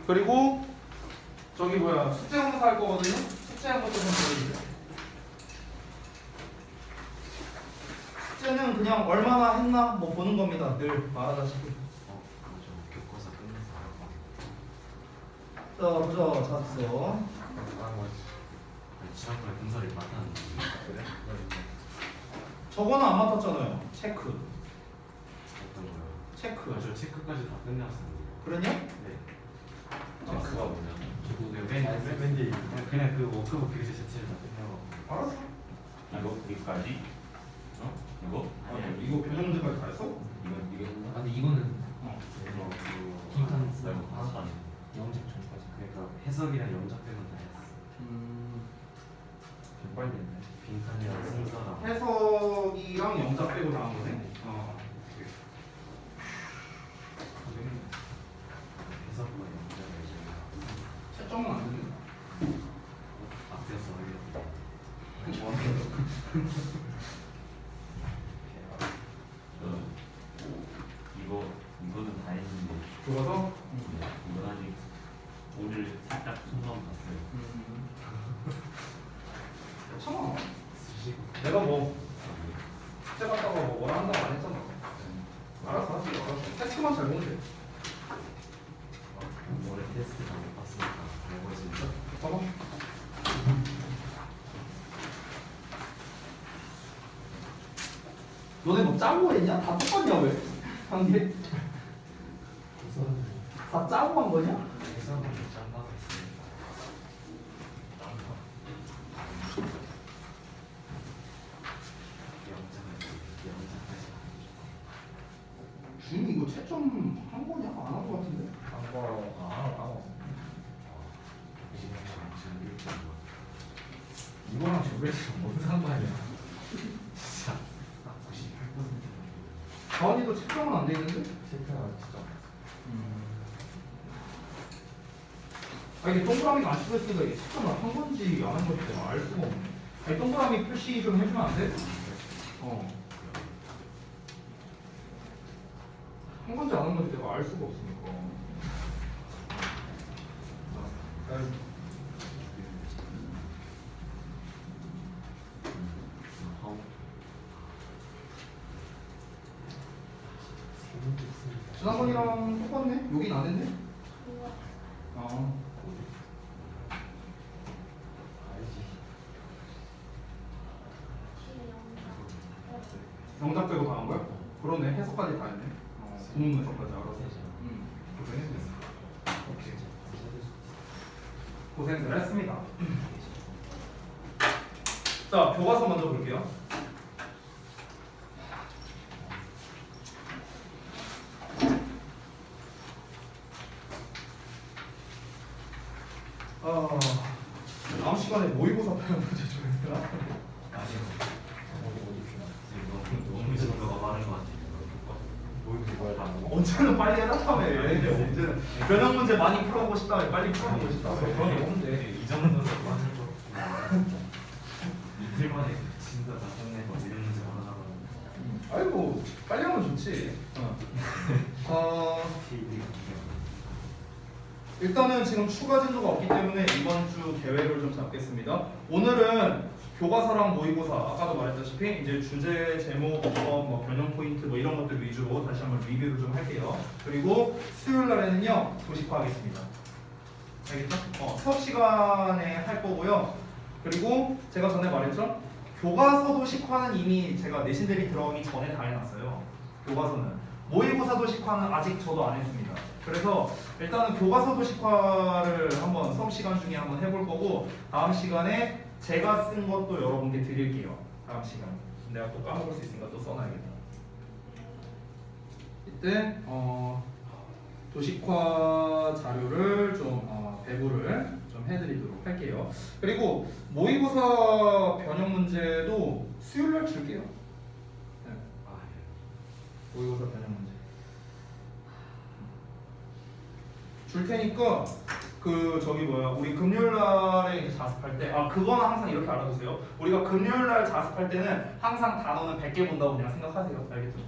그리고 저기 뭐야 숙제 검사 할 거거든요. 숙제한 것도 좀 보여주세요. 숙제는 그냥 얼마나 했나 뭐 보는 겁니다. 늘 말하다시피. 그죠. 교과서 끝내서 자 보자 잤어. 지난번에 공사를 맡았는데. 그래? 저거는 안 맡았잖아요. 체크. 어떤 거요? 체크. 저 체크까지 다 끝내왔었는데. 그랬냐? 네. 체크가 뭐냐? 맨 뒤에 그냥 그 워크북 교재 자체를 다 끝내고. 알았어. 이거까지? 어? 이거? 아니 이거 변형문제까지 다 했어? 이거? 근데 이거는 그래서 그 빈칸 말고 쓰고 다 영작 전까지. 그러니까 해석이랑 영작 빼곤 다 했어. 빨리 됐네. 빈칸이랑 순서랑. 해석이랑 영작 빼고 나온 거네. 해석과 영작을 이제 채점은 안 된다. 앞에서 하려고. 이거는 다 했는데 교과서? 이건 아직 오늘 살짝 손만 봤어요. 괜찮아. 내가 뭐 숙제 갔다가 뭐 뭐라 한다고 안 했잖아. 알아서 하지. 알아서. 테스트만 잘 보면 돼. 올해 테스트 다 못 봤으니까 알고 있으니까. 봐봐. 너네 뭐 짜고 했냐? 다 똑같냐 왜? 한 게? 다 짜고 한 거냐? 해석은 짬바가 있으니까. 영작까지. 준 이거 채점 한 거냐? 안 한 거 같은데? 안 봐요. 이거랑 저게 뭔 상관이야? 진짜 98%. 가은이도 채점은 안 돼 있는데? 실패가 진짜. 아 이게 동그라미가 안 찍혔으니까 이게 채점을 한 건지 안 한 건지 내가 알 수가 없네. 아니 동그라미 표시 좀 해주면 안 돼? 한 건지 안 한 건지 내가 알 수가 없으니까. 지난번이랑 똑같네? 여긴 안 했네? 알지. 영작 빼고 다 한 거야? 그러네. 해석까지 다 했네. 구문 문서까지 알아서. 고생했네. 오케이. 고생들 했습니다. 자, 교과서 먼저 볼게요. 다음 시간에 모의고사 표현 문제 좀 해라. 너무 정도가 많은 것 같아요. 언제는 빨리 해놨다며. 언제는 변형 문제 많이 풀어보고 싶다며. 빨리 풀어보고 싶다며. 그런 게 없는데. 이 정도는 많은 거. 이틀 만에 진짜 다 끝내고 이런 문제 많아가지고. 아이고 빨리 하면 좋지. 일단은 지금 추가 진도가 없기 때문에 이번 주 계획을 좀 잡겠습니다. 오늘은 교과서랑 모의고사 아까도 말했다시피 이제 주제, 제목, 뭐 변형 포인트 뭐 이런 것들 위주로 다시 한번 리뷰를 좀 할게요. 그리고 수요일 날에는요 도식화하겠습니다. 알겠죠? 수업 시간에 할 거고요. 그리고 제가 전에 말했죠? 교과서 도식화는 이미 제가 내신 대비 들어가기 전에 다 해놨어요. 교과서는. 모의고사 도식화는 아직 저도 안 했습니다. 그래서 일단은 교과서 도식화를 한번 수업 시간 중에 한번 해볼 거고 다음 시간에 제가 쓴 것도 여러분께 드릴게요. 다음 시간. 내가 또 까먹을 수 있으니까 또 써놔야겠다. 이때 도식화 자료를 좀 배부를 좀 해드리도록 할게요. 그리고 모의고사 변형 문제도 수요일날 줄게요. 네. 모의고사 변형 문제 줄 테니까 그 저기 뭐야 우리 금요일날에 이제 자습할 때 그거는 항상 이렇게 알아두세요. 우리가 금요일날 자습할 때는 항상 단어는 100개 본다고 그냥 생각하세요. 알겠죠?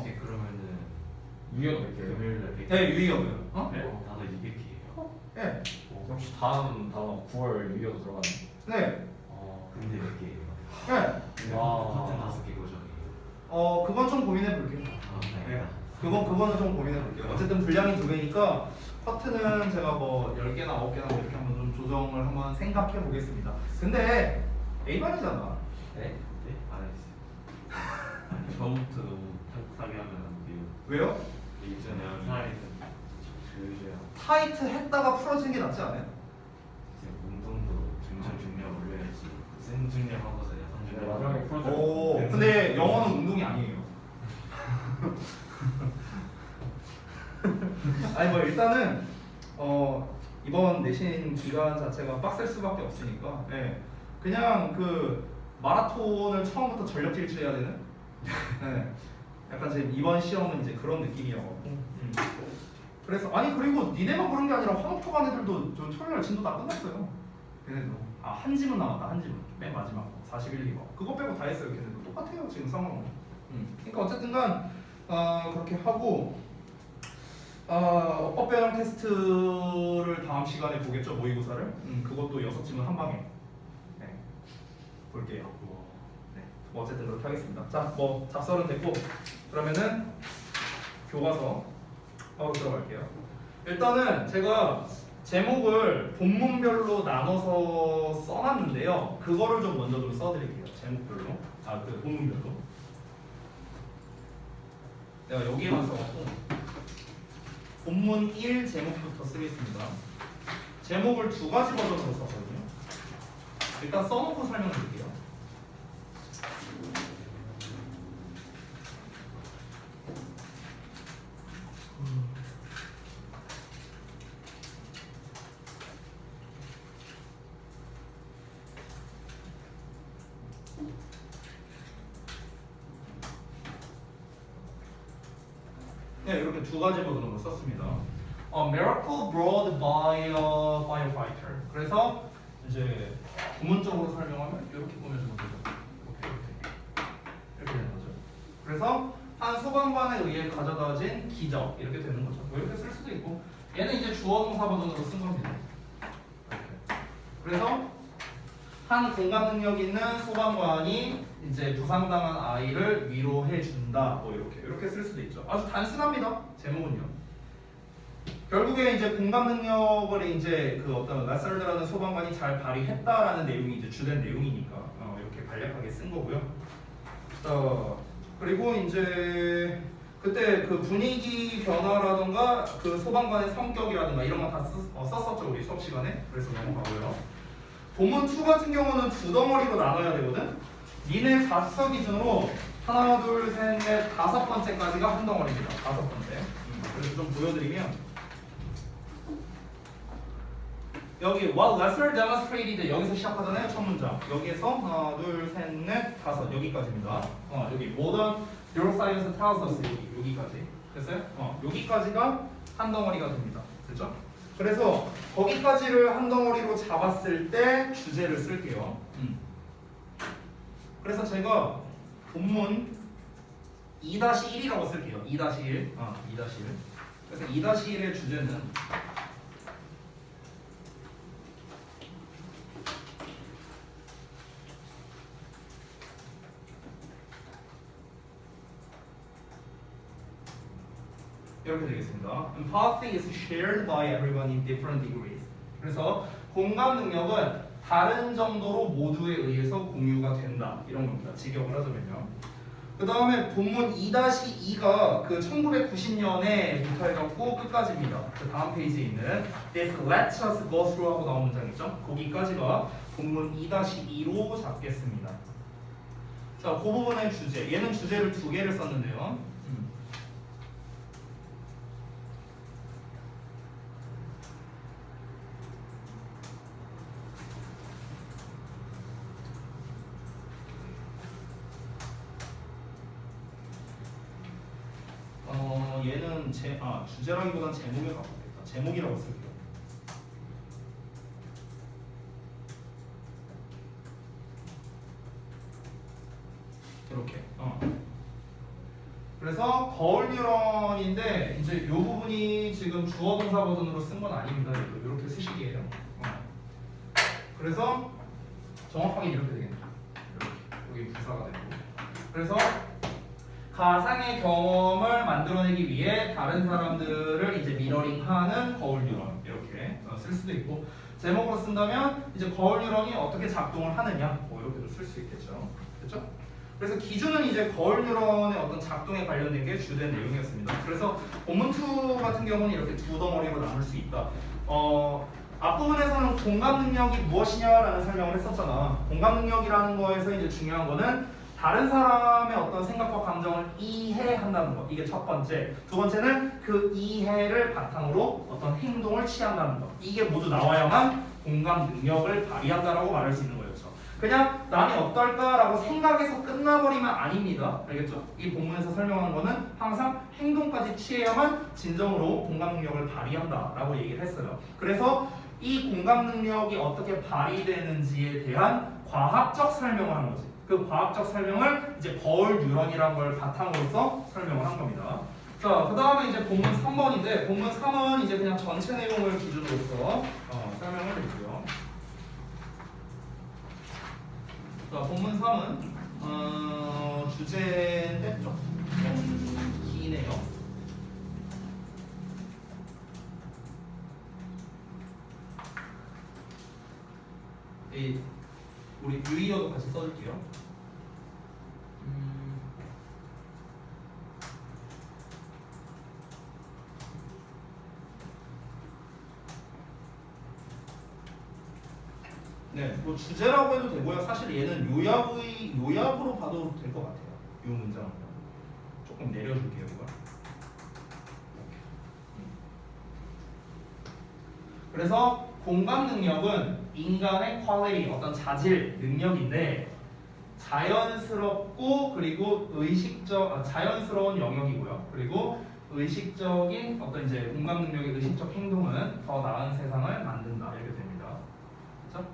이제 그러면은 유효가 몇 개예요? 금요일날 100개. 네, 유의어고요. 어? 네? 나도 200개예요. 네. 혹시 다음 단어 9월 유효도 들어가네. 네. 근데 100개예요. 네. 와. 같은 5개 고정이에요. 그건 좀 고민해 볼게요. 네. 그거는 좀 고민해 볼게요. 어쨌든 분량이 2배니까 커트는 제가 뭐 10개나 9개나 뭐 이렇게 한번 좀 조정을 한번 생각해 보겠습니다. 근데 A반이잖아. 네? 네? 알았어요. 아니, 처음부터 너무 타이트하게 하면 안 돼요. 왜요? 예전에 하면 사이즈 조여줘야 타이트 했다가 풀어지는 게 낫지 않아요? 이제 운동도 중점 중량 올려야지. 센 중량 하고서 약한 네, 중량. 마지막에 풀어줘요. 오, 근데 영어는 운동이 아니에요. 아니 뭐 일단은 이번 내신 기간 자체가 빡셀 수밖에 없으니까 그냥 그 마라톤을 처음부터 전력 질주해야 되는 약간 지금 이번 시험은 이제 그런 느낌이어가지고 그래서 아니 그리고 니네만 그런 게 아니라 화목표반 애들도 저 토요일날 진도 다 끝났어요. 걔네도 한 지문 남았다. 한 지문 맨 마지막 41, 2번 그거 빼고 다 했어요. 걔네도 똑같아요 지금 상황은. 그러니까 어쨌든간 그렇게 하고 어법 변형 테스트를 다음 시간에 보겠죠. 모의고사를. 그것도 6지문 한 방에 볼게요. 네, 뭐 어쨌든 그렇게 하겠습니다. 자, 뭐 잡설은 됐고 그러면은 교과서 들어갈게요. 일단은 제가 제목을 본문별로 나눠서 써놨는데요. 그거를 좀 먼저 좀 써드릴게요. 제목별로. 그 본문별로. 내가 여기에만 써갖고 본문 1 제목부터 쓰겠습니다. 제목을 2가지 버전으로 썼거든요. 일단 써놓고 설명드릴게요. 네, 이렇게 2가지 버전으로 썼습니다. Miracle brought by a firefighter. 그래서 이제 부문적으로 설명하면 이렇게 보면 되죠. 이렇게 되는 거죠. 그래서 한 소방관에 의해 가져다진 기적 이렇게 되는 거죠. 뭐 이렇게 쓸 수도 있고 얘는 이제 주어 동사 버전으로 쓴 겁니다. 이렇게. 그래서 한 공감 능력 있는 소방관이 이제 부상당한 아이를 위로해 준다. 뭐 이렇게 쓸 수도 있죠. 아주 단순합니다. 제목은요. 결국에 이제 공감 능력을 이제 그 어떤 라설드라는 소방관이 잘 발휘했다라는 내용이 이제 주된 내용이니까 이렇게 간략하게 쓴 거고요. 그리고 이제 그때 그 분위기 변화라던가 그 소방관의 성격이라든가 이런 거 다 썼었죠 우리 수업 시간에. 그래서 넘어가고요. 본문 2 같은 경우는 2덩어리로 나눠야 되거든. 니네 답서 기준으로 하나, 둘, 셋, 넷, 5번째까지가 한 덩어리입니다. 5번째. 그래서 좀 보여드리면 여기 what Lessor demonstrated 여기서 시작하잖아요. 첫 문장. 여기에서 하나, 둘, 셋, 넷, 5 여기까지입니다. 여기 modern neuroscience tells us 여기까지. 됐어요? 여기까지가 한 덩어리가 됩니다. 됐죠? 그래서 거기까지를 한 덩어리로 잡았을 때 주제를 쓸게요. 그래서 제가 본문 2-1이라고 쓸게요. 2-1. 2-1. 그래서 2-1의 주제는 이렇게 되겠습니다. Empathy is shared by everyone in different degrees. 그래서 공감 능력은 다른 정도로 모두에 의해서 공유가 된다. 이런 겁니다. 직역을 하자면요. 그 다음에 본문 2-2가 그 1990년에부터 해갖고 끝까지입니다. 그 다음 페이지에 있는 This lets us go through 하고 나온 문장 있죠? 거기까지가 본문 2-2로 잡겠습니다. 자, 그 부분의 주제. 얘는 주제를 2개를 썼는데요. 얘는 주제라기보단 제목에 가깝겠다. 제목이라고 쓸게요. 이렇게. 그래서 거울 뉴런인데 이제 이 부분이 지금 주어 동사 버전으로 쓴 건 아닙니다. 이렇게 쓰시기예요. 그래서 정확하게 이렇게 되겠네요. 이렇게 여기 부사가 되고. 그래서 가상의 경험을 만들어내기 위해 다른 사람들을 이제 미러링하는 거울 뉴런 이렇게 쓸 수도 있고 제목으로 쓴다면 이제 거울 뉴런이 어떻게 작동을 하느냐 뭐 이렇게도 쓸 수 있겠죠. 그렇죠? 그래서 기준은 이제 거울 뉴런의 어떤 작동에 관련된 게 주된 내용이었습니다. 그래서 본문 2 같은 경우는 이렇게 두 덩어리로 나눌 수 있다. 앞부분에서는 공감 능력이 무엇이냐라는 설명을 했었잖아. 공감 능력이라는 거에서 이제 중요한 거는 다른 사람의 어떤 생각과 감정을 이해한다는 것. 이게 첫 번째. 두 번째는 그 이해를 바탕으로 어떤 행동을 취한다는 것. 이게 모두 나와야만 공감 능력을 발휘한다라고 말할 수 있는 거였죠. 그냥 남이 어떨까라고 생각해서 끝나버리면 아닙니다. 알겠죠? 이 본문에서 설명한 거는 항상 행동까지 취해야만 진정으로 공감 능력을 발휘한다라고 얘기를 했어요. 그래서 이 공감 능력이 어떻게 발휘되는지에 대한 과학적 설명을 한 거지. 그 과학적 설명을 이제 거울 뉴런이라는 걸 바탕으로서 설명을 한 겁니다. 자, 그 다음에 이제 본문 3번인데 본문 3은 이제 그냥 전체 내용을 기준으로서 설명을 드릴게요. 자, 본문 3은 주제인데 조금 기네요. 우리 유의어도 같이 써줄게요. 네, 뭐 주제라고 해도 되고요. 사실 얘는 요약으로 봐도 될 것 같아요. 이 문장은 조금 내려줄게요, 이거. 그래서 공감 능력은 인간의 퀄리티, 어떤 자질, 능력인데 자연스럽고 그리고 자연스러운 영역이고요. 그리고 의식적인 어떤 이제 공감 능력의 의식적 행동은 더 나은 세상을 만든다 이렇게 됩니다. 그렇죠?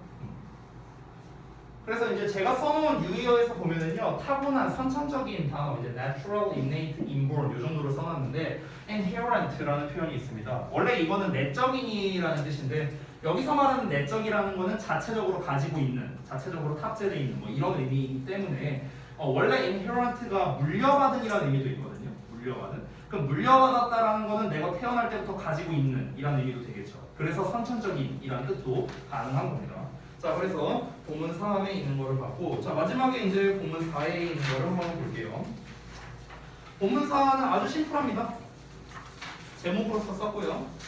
그래서 이제 제가 써놓은 유의어에서 보면은요 타고난 선천적인 단어 이제 natural, innate, inborn 이 정도로 써놨는데 inherent라는 표현이 있습니다. 원래 이거는 내적인이라는 뜻인데 여기서 말하는 내적이라는 거는 자체적으로 가지고 있는, 자체적으로 탑재되어 있는 뭐 이런 의미이기 때문에 원래 inherent가 물려받은이라는 의미도 있거든요. 물려받은. 그럼 물려받았다라는 거는 내가 태어날 때부터 가지고 있는 이라는 의미도 되겠죠. 그래서 선천적인이라는 뜻도 가능한 겁니다. 자, 그래서 본문 3에 있는 거를 봤고, 자 마지막에 이제 본문 4에 있는 거를 한번 볼게요. 본문 4는 아주 심플합니다. 제목으로서 썼고요.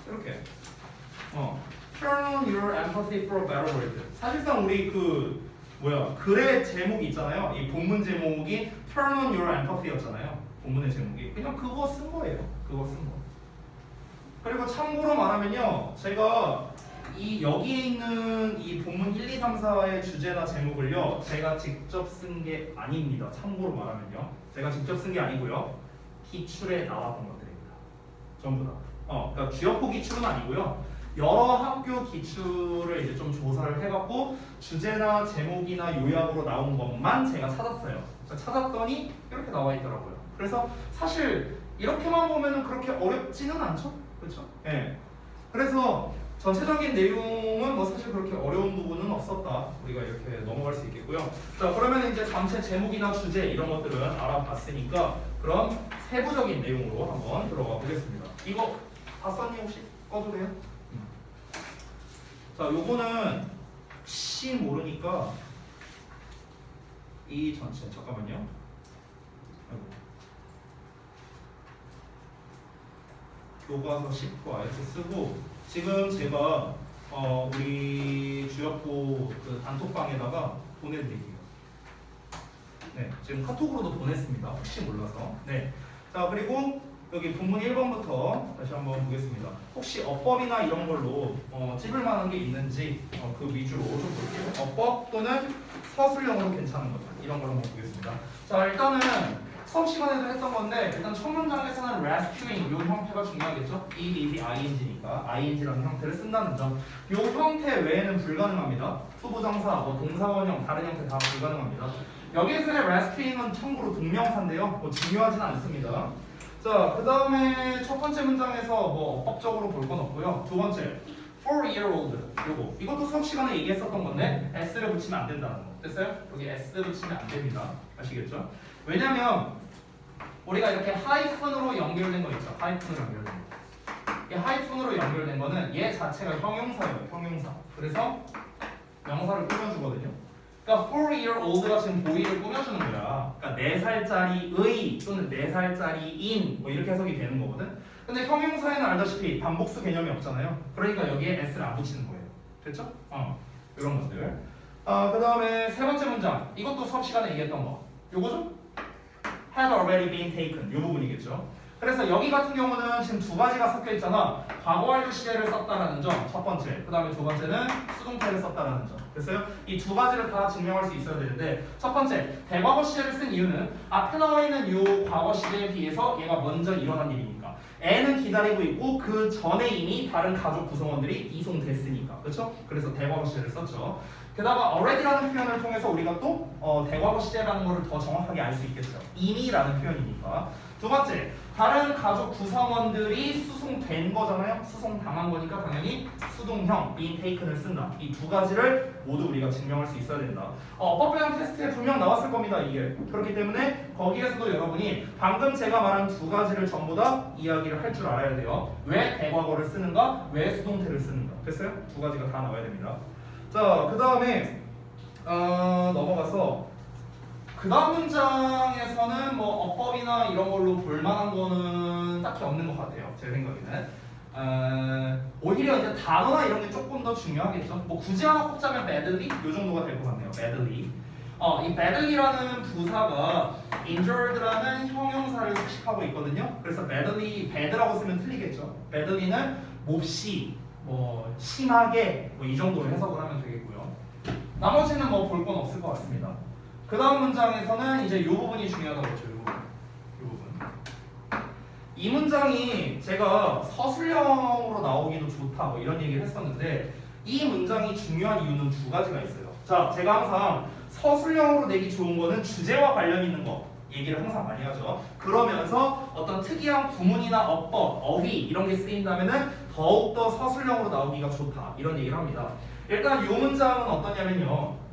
이렇게 Turn on your empathy for a better world. 사실상 우리 글의 제목이 있잖아요. 이 본문 제목이 Turn on your empathy였잖아요. 본문의 제목이 그냥 그거 쓴 거예요. 그거 쓴 거. 그리고 참고로 말하면요, 제가 여기에 있는 이 본문 1, 2, 3, 4의 주제나 제목을요, 제가 직접 쓴 게 아닙니다. 참고로 말하면요, 제가 직접 쓴 게 아니고요, 기출에 나왔던 것들입니다. 전부 다. 그러니까 주역고 기출은 아니고요. 여러 학교 기출을 이제 좀 조사를 해갖고 주제나 제목이나 요약으로 나온 것만 제가 찾았어요. 찾았더니 이렇게 나와 있더라고요. 그래서 사실 이렇게만 보면은 그렇게 어렵지는 않죠, 그렇죠? 예. 그래서 전체적인 내용은 뭐 사실 그렇게 어려운 부분은 없었다. 우리가 이렇게 넘어갈 수 있겠고요. 자, 그러면 이제 전체 제목이나 주제 이런 것들은 알아봤으니까 그럼 세부적인 내용으로 한번 들어가 보겠습니다. 이거 봤었니 혹시? 꺼도 돼요? 자, 요거는 혹시 모르니까 이 전체 잠깐만요. 아이고. 교과서 10과 이렇게 쓰고 지금 제가 우리 주역고 그 단톡방에다가 보내드릴게요. 네, 지금 카톡으로도 보냈습니다. 혹시 몰라서. 네. 자, 그리고 여기 본문 1번부터 다시 한번 보겠습니다. 혹시 어법이나 이런 걸로 찝을 만한 게 있는지 그 위주로 좀 볼게요. 어법 또는 서술형으로 괜찮은 것 이런 걸 한번 보겠습니다. 자, 일단은 수업 시간에도 했던 건데 일단 첫 문장에서는 rescuing 요 형태가 중요하겠죠? it is ing니까 ing라는 형태를 쓴다는 점. 요 형태 외에는 불가능합니다. 투부정사, 뭐 동사원형, 다른 형태 다 불가능합니다. 여기에서의 rescuing은 참고로 동명사인데요. 뭐 중요하진 않습니다. 자, 그 다음에 첫 번째 문장에서 뭐 어법적으로 볼 건 없고요. 두 번째 4-year-old 요거 이것도 수업 시간에 얘기했었던 건데 s를 붙이면 안 된다는 거 됐어요? 여기 s 붙이면 안 됩니다. 아시겠죠? 왜냐면 우리가 이렇게 하이픈으로 연결된 거 있죠. 하이픈으로 연결된 거. 이 하이픈으로 연결된 거는 얘 자체가 형용사예요. 형용사. 그래서 명사를 꾸며주거든요. 그러니까 4-year-old가 지금 보이를 꾸며주는 거야. 그러니까 4살짜리의 또는 4살짜리인 뭐 이렇게 해석이 되는 거거든. 근데 형용사에는 알다시피 반복수 개념이 없잖아요. 그러니까 여기에 s를 안 붙이는 거예요. 됐죠? 이런 것들. 그 다음에 세 번째 문장. 이것도 수업 시간에 얘기했던 거. 요거죠? had already been taken. 요 부분이겠죠. 그래서 여기 같은 경우는 지금 두 가지가 섞여 있잖아. 과거 완료 시제를 썼다라는 점, 첫 번째. 그 다음에 두 번째는 수동태를 썼다라는 점. 됐어요? 이 두 가지를 다 증명할 수 있어야 되는데, 첫 번째, 대과거 시제를 쓴 이유는 앞에 나와 있는 이 과거 시제에 비해서 얘가 먼저 일어난 일이니까. 애는 기다리고 있고 그 전에 이미 다른 가족 구성원들이 이송됐으니까. 그렇죠? 그래서 대과거 시제를 썼죠. 게다가 already라는 표현을 통해서 우리가 또 대과거 시제라는 것을 더 정확하게 알 수 있겠죠. 이미라는 표현이니까. 두 번째, 다른 가족 구성원들이 수송된 거잖아요. 수송당한 거니까 당연히 수동형 being taken을 쓴다. 이 두 가지를 모두 우리가 증명할 수 있어야 된다. 어법배양 테스트에 분명 나왔을 겁니다. 이게. 그렇기 때문에 거기에서도 여러분이 방금 제가 말한 두 가지를 전부 다 이야기를 할 줄 알아야 돼요. 왜 대과거를 쓰는가? 왜 수동태를 쓰는가? 됐어요? 두 가지가 다 나와야 됩니다. 자, 그 다음에 넘어가서 그 다음 문장에서는 뭐 어법이나 이런 걸로 볼만한 거는 딱히 없는 것 같아요. 제 생각에는. 오히려 이제 단어나 이런 게 조금 더 중요하겠죠. 뭐 굳이 하나 꼽자면 badly 요 정도가 될 것 같네요. badly. 이 badly라는 부사가 injured라는 형용사를 수식하고 있거든요. 그래서 badly, bad라고 쓰면 틀리겠죠. badly는 몹시, 뭐 심하게, 뭐 이 정도로 해석을 하면 되겠고요. 나머지는 뭐 볼 건 없을 것 같습니다. 그 다음 문장에서는 이제 이 부분이 중요하다고 했죠. 이 부분. 이 문장이 제가 서술형으로 나오기도 좋다 뭐 이런 얘기를 했었는데 이 문장이 중요한 이유는 두 가지가 있어요. 자, 제가 항상 서술형으로 내기 좋은 거는 주제와 관련 있는 거 얘기를 항상 많이 하죠. 그러면서 어떤 특이한 구문이나 어법, 어휘 이런 게 쓰인다면은 더욱더 서술형으로 나오기가 좋다 이런 얘기를 합니다. 일단 이 문장은 어떠냐면요.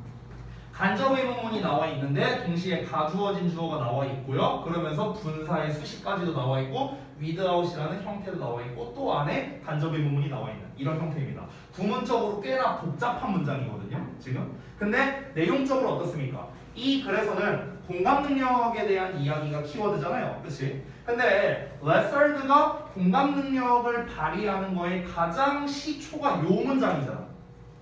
간접 의문문이 나와 있는데 동시에 가주어진 주어가 나와 있고요. 그러면서 분사의 수식까지도 나와 있고 without이라는 형태도 나와 있고 또 안에 간접 의문문이 나와 있는 이런 형태입니다. 구문적으로 꽤나 복잡한 문장이거든요. 지금. 근데 내용적으로 어떻습니까? 이 글에서는 공감 능력에 대한 이야기가 키워드잖아요. 그렇지? 근데 레서드가 공감 능력을 발휘하는 거에 가장 시초가 요 문장이잖아.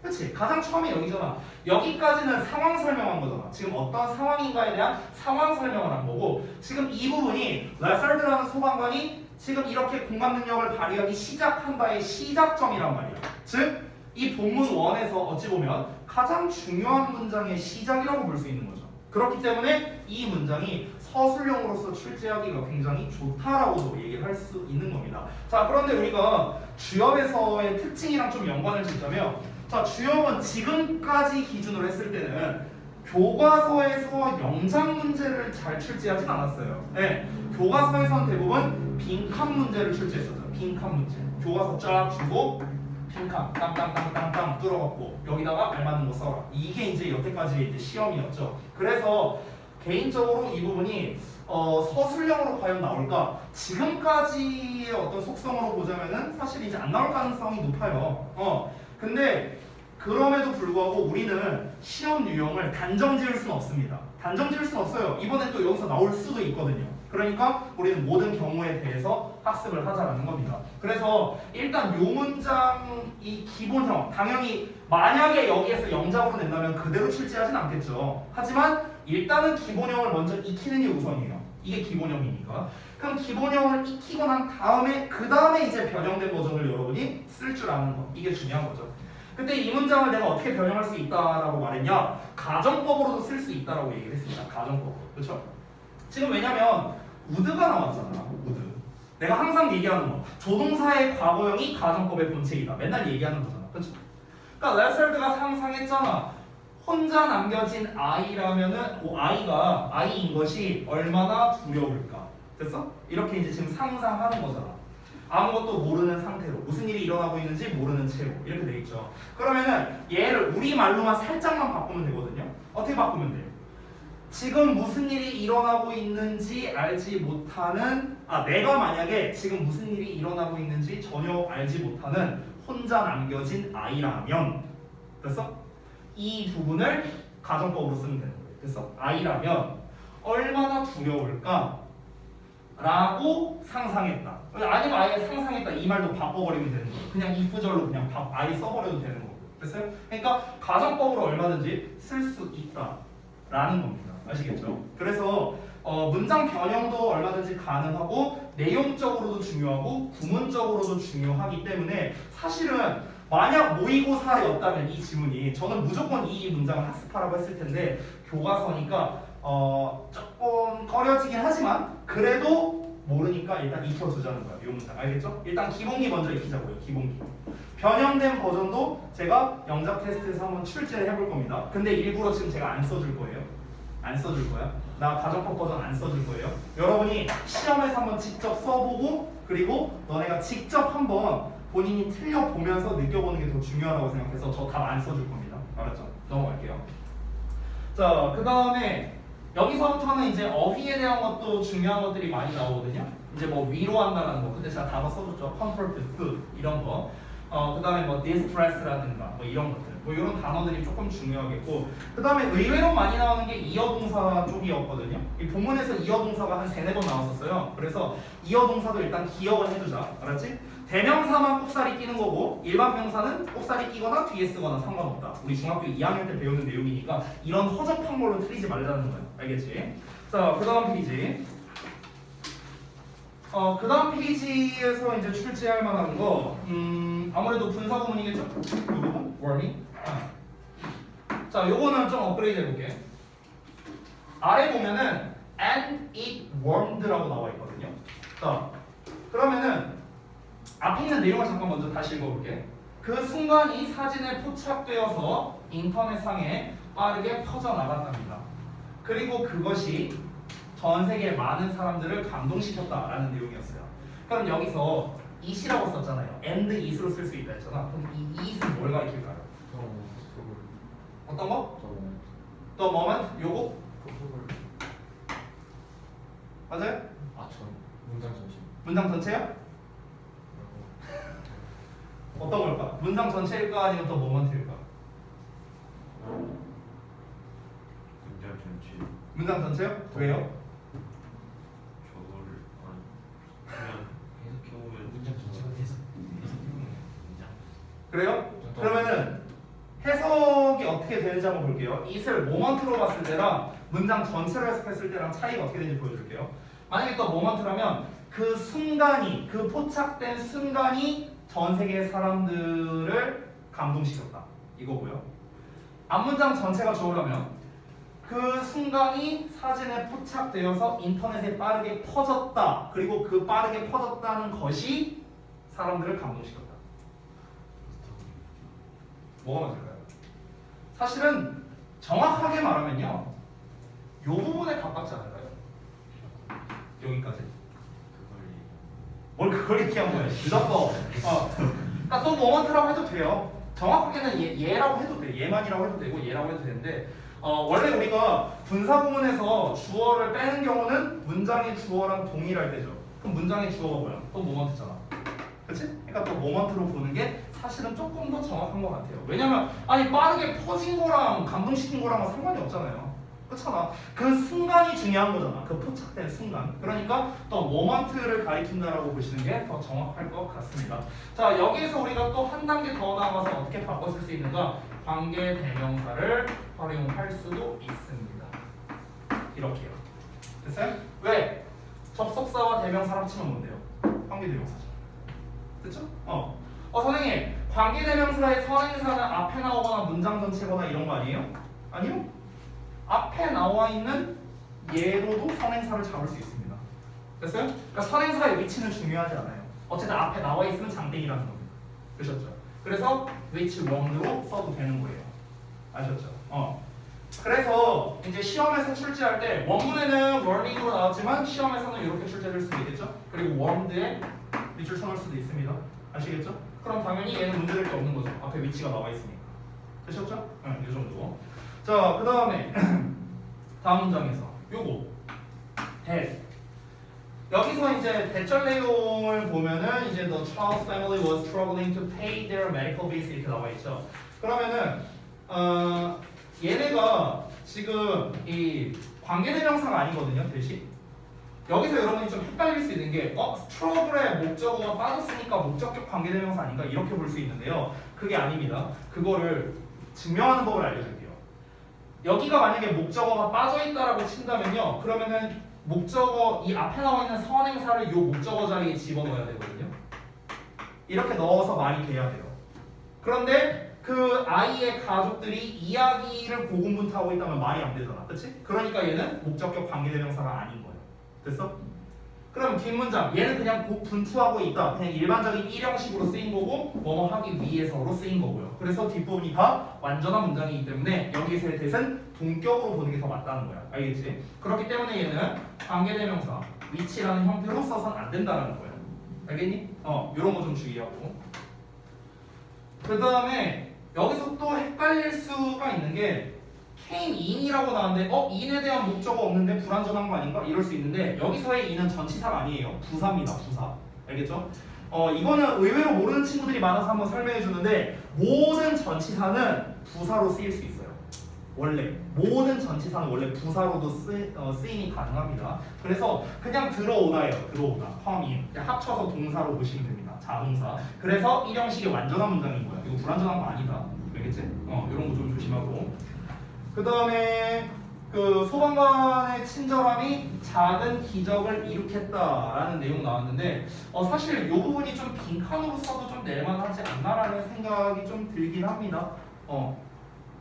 그치? 가장 처음에 여기잖아. 여기까지는 상황 설명한 거잖아. 지금 어떤 상황인가에 대한 상황 설명을 한 거고 지금 이 부분이 레서드라는 소방관이 지금 이렇게 공감 능력을 발휘하기 시작한 바의 시작점이란 말이야. 즉, 이 본문 1에서 어찌 보면 가장 중요한 문장의 시작이라고 볼 수 있는 거죠. 그렇기 때문에 이 문장이 서술형으로서 출제하기가 굉장히 좋다라고도 얘기를 할 수 있는 겁니다. 자, 그런데 우리가 주협에서의 특징이랑 좀 연관을 짓자면 자, 주협은 지금까지 기준으로 했을 때는 교과서에서 영장 문제를 잘 출제하진 않았어요. 네, 교과서에서는 대부분 빈칸 문제를 출제했었죠. 빈칸 문제. 교과서 쫙 주고 빈칸 땅땅땅땅땅 뚫어갖고 여기다가 알맞는 거 써라. 이게 이제 여태까지 이제 시험이었죠. 그래서 개인적으로 이 부분이 서술형으로 과연 나올까? 지금까지의 어떤 속성으로 보자면은 사실 이제 안 나올 가능성이 높아요. 근데 그럼에도 불구하고 우리는 시험 유형을 단정 지을 수는 없습니다. 단정 지을 수는 없어요. 이번에 또 여기서 나올 수도 있거든요. 그러니까 우리는 모든 경우에 대해서 학습을 하자라는 겁니다. 그래서 일단 요 문장 이 기본형 당연히 만약에 여기에서 영작으로 낸다면 그대로 출제하진 않겠죠. 하지만 일단은 기본형을 먼저 익히는 게 우선이에요. 이게 기본형이니까. 그럼 기본형을 익히고 난 다음에 그 다음에 이제 변형된 버전을 여러분이 쓸 줄 아는 거. 이게 중요한 거죠. 근데 이 문장을 내가 어떻게 변형할 수 있다라고 말했냐? 가정법으로도 쓸 수 있다라고 얘기를 했습니다. 가정법으로. 그렇죠? 지금 왜냐면 would가 나왔잖아. would. 내가 항상 얘기하는 거. 조동사의 과거형이 가정법의 본체이다. 맨날 얘기하는 거잖아. 그렇죠? 그러니까 레설드가 상상했잖아. 혼자 남겨진 아이라면은 아이가 아이인 것이 얼마나 두려울까. 됐어? 이렇게 이제 지금 상상하는 거잖아. 아무것도 모르는 상태로 무슨 일이 일어나고 있는지 모르는 채로 이렇게 돼 있죠. 그러면은 얘를 우리 말로만 살짝만 바꾸면 되거든요. 어떻게 바꾸면 돼요? 지금 무슨 일이 일어나고 있는지 알지 못하는 내가 만약에 지금 무슨 일이 일어나고 있는지 전혀 알지 못하는 혼자 남겨진 아이라면 됐어? 이 부분을 가정법으로 쓰면 되는 거예요. 됐어? 아이라면 얼마나 두려울까? 라고 상상했다. 아니면 아예 상상했다 이 말도 바꿔버리면 되는 거예요. 그냥 if절로 그냥 아예 써버려도 되는 거고. 됐어요? 그러니까 가정법으로 얼마든지 쓸 수 있다라는 겁니다. 아시겠죠? 그래서 문장 변형도 얼마든지 가능하고 내용적으로도 중요하고 구문적으로도 중요하기 때문에 사실은 만약 모의고사였다면 이 지문이 저는 무조건 이 문장을 학습하라고 했을 텐데 교과서니까 조금 꺼려지긴 하지만 그래도 모르니까 일단 익혀두자는 거야. 이 문장 알겠죠? 일단 기본기 먼저 익히자고요. 기본기. 변형된 버전도 제가 영작 테스트에서 한번 출제를 해볼 겁니다. 근데 일부러 지금 제가 안 써줄 거예요. 안 써줄 거야. 나 가정법 버전 안 써줄 거예요. 여러분이 시험에서 한번 직접 써보고 그리고 너네가 직접 한번 본인이 틀려보면서 느껴보는 게 더 중요하다고 생각해서 저 답 안 써줄 겁니다. 알았죠? 넘어갈게요. 자, 그 다음에 여기서부터는 이제 어휘에 대한 것도 중요한 것들이 많이 나오거든요. 이제 뭐 위로한다라는 거, 근데 제가 단어 써줬죠. comfort, food 이런 거. 그 다음에 뭐 distress라든가 뭐 이런 것들, 뭐 이런 단어들이 조금 중요하겠고, 그 다음에 의외로 많이 나오는 게 이어동사 쪽이었거든요. 이 본문에서 이어동사가 한 3-4번 나왔었어요. 그래서 이어동사도 일단 기억을 해두자. 알았지? 대명사만 꼽살이 끼는 거고 일반 명사는 꼽살이 끼거나 뒤에 쓰거나 상관없다. 우리 중학교 2학년 때 배우는 내용이니까 이런 허접한 걸로 틀리지 말자는 거야. 알겠지? 자, 그 다음 페이지. 그 다음 페이지에서 이제 출제할 만한 거 아무래도 분사 구문이겠죠? 요 부분? warming? 자, 요거는 좀 업그레이드 해볼게. 아래 보면은 and it warmed라고 나와 있거든요. 자, 그러면은 앞에 있는 내용을 잠깐 먼저 다시 읽어볼게. 그 순간이 사진에 포착되어서 인터넷상에 빠르게 퍼져나갔답니다. 그리고 그것이 전 세계 많은 사람들을 감동시켰다라는 내용이었어요. 그럼 여기서 it이라고 썼잖아요. and it으로 쓸 수 있다 했잖아. 그럼 이 it은 뭘 가리킬까요? 어떤 거? The moment? 요거? 맞아요? 문장 전체. 문장 전체요? 어떤 걸까? 문장 전체일까 아니면 더 모먼트일까? 문장 전체 문장 전체요? 왜요? 저거를 그냥 해석해보면 문장 전체가 돼서 문장 그래요? 그러면은 해석이 어떻게 되는지 한번 볼게요. it을 모먼트로 봤을 때랑 문장 전체로 해석했을 때랑 차이가 어떻게 되는지 보여줄게요. 만약에 또 모먼트라면 그 순간이, 그 포착된 순간이 전 세계 사람들을 감동시켰다. 이거고요. 앞문장 전체가 좋으려면 그 순간이 사진에 포착되어서 인터넷에 빠르게 퍼졌다. 그리고 그 빠르게 퍼졌다는 것이 사람들을 감동시켰다. 뭐가 맞을까요? 사실은 정확하게 말하면요, 요 부분에 가깝지 않을까요? 여기까지. 뭘 그걸 얘기한 거야? 늦었어. 그러니까 또 모먼트라고 해도 돼요. 정확하게는 얘라고 해도 돼. 얘만이라고 해도 되고 얘라고 해도 되는데 원래 우리가 분사 구문에서 주어를 빼는 경우는 문장의 주어랑 동일할 때죠. 그럼 문장의 주어가 뭐야? 또 모먼트잖아. 그렇지? 그러니까 또 모먼트로 보는 게 사실은 조금 더 정확한 것 같아요. 왜냐면 아니 빠르게 퍼진 거랑 감동시킨 거랑은 상관이 없잖아요. 그렇잖아. 그 순간이 중요한 거잖아. 그 포착된 순간. 그러니까 또 모먼트를 가리킨다라고 보시는 게 더 정확할 것 같습니다. 자, 여기에서 우리가 또 한 단계 더 나아가서 어떻게 바꿔 쓸 수 있는가? 관계 대명사를 활용할 수도 있습니다. 이렇게요. 됐어요? 왜? 접속사와 대명사를 합치면 뭔데요? 관계 대명사죠. 됐죠? 선생님, 관계 대명사의 선행사는 앞에 나오거나 문장 전체거나 이런 거 아니에요? 아니요. 앞에 나와 있는 얘로도 선행사를 잡을 수 있습니다. 됐어요? 그러니까 선행사의 위치는 중요하지 않아요. 어쨌든 앞에 나와 있으면 장땡이라는 겁니다. 그러셨죠? 그래서 which one으로 써도 되는 거예요. 아셨죠? 그래서 이제 시험에서 출제할 때 원문에는 warning으로 나왔지만 시험에서는 이렇게 출제될 수도 있겠죠? 그리고 warned에 밑줄 쳐놓을 수도 있습니다. 아시겠죠? 그럼 당연히 얘는 문제될 게 없는 거죠. 앞에 위치가 나와 있으니까. 되셨죠? 네, 이 정도. 자, 그 다음에 다음 문장에서 요거 had. 여기서 이제 대절 내용을 보면은 이제 the Charles family was struggling to pay their medical bills 이렇게 나와 있죠. 그러면은 얘네가 지금 이 관계대명사가 아니거든요, 대신. 여기서 여러분이 좀 헷갈릴 수 있는 게 struggle의 목적어가 빠졌으니까 목적격 관계대명사 아닌가 이렇게 볼 수 있는데요. 그게 아닙니다. 그거를 증명하는 법을 알려줄게요. 여기가 만약에 목적어가 빠져있다라고 친다면요. 그러면은 목적어 이 앞에 나와 있는 선행사를 이 목적어 자리에 집어넣어야 되거든요. 이렇게 넣어서 말이 돼야 돼요. 그런데 그 아이의 가족들이 이야기를 고군분투하고 있다면 말이 안 되잖아. 그치? 그러니까 얘는 목적격 관계대명사가 아닌 거예요. 됐어? 그럼 뒷문장 얘는 그냥 분투하고 있다. 그냥 일반적인 일형식으로 쓰인 거고 뭐뭐 하기 위해서로 쓰인 거고요. 그래서 뒷부분이 다 완전한 문장이기 때문에 여기서의 대신 동격으로 보는 게 더 맞다는 거야. 알겠지? 그렇기 때문에 얘는 관계대명사 위치라는 형태로 써서는 안 된다는 거예요. 알겠니? 이런 거 좀 주의하고. 그 다음에 여기서 또 헷갈릴 수가 있는 게 came in이라고 나왔는데 in에 대한 목적어 없는데 불완전한 거 아닌가? 이럴 수 있는데 여기서의 in은 전치사가 아니에요. 부사입니다. 부사. 알겠죠? 이거는 의외로 모르는 친구들이 많아서 한번 설명해 주는데 모든 전치사는 부사로 쓰일 수 있어요. 원래 모든 전치사는 원래 부사로도 쓰임이 가능합니다. 그래서 그냥 들어오다예요. 들어오다. come in. 합쳐서 동사로 보시면 됩니다. 자동사. 그래서 일형식의 완전한 문장인 거야. 이거 불완전한 거 아니다. 알겠지? 이런 거 좀 조심하고. 그 다음에 그 소방관의 친절함이 작은 기적을 일으켰다라는 내용 나왔는데 사실 이 부분이 좀 빈칸으로 써도 좀 낼만하지 않나라는 생각이 좀 들긴 합니다.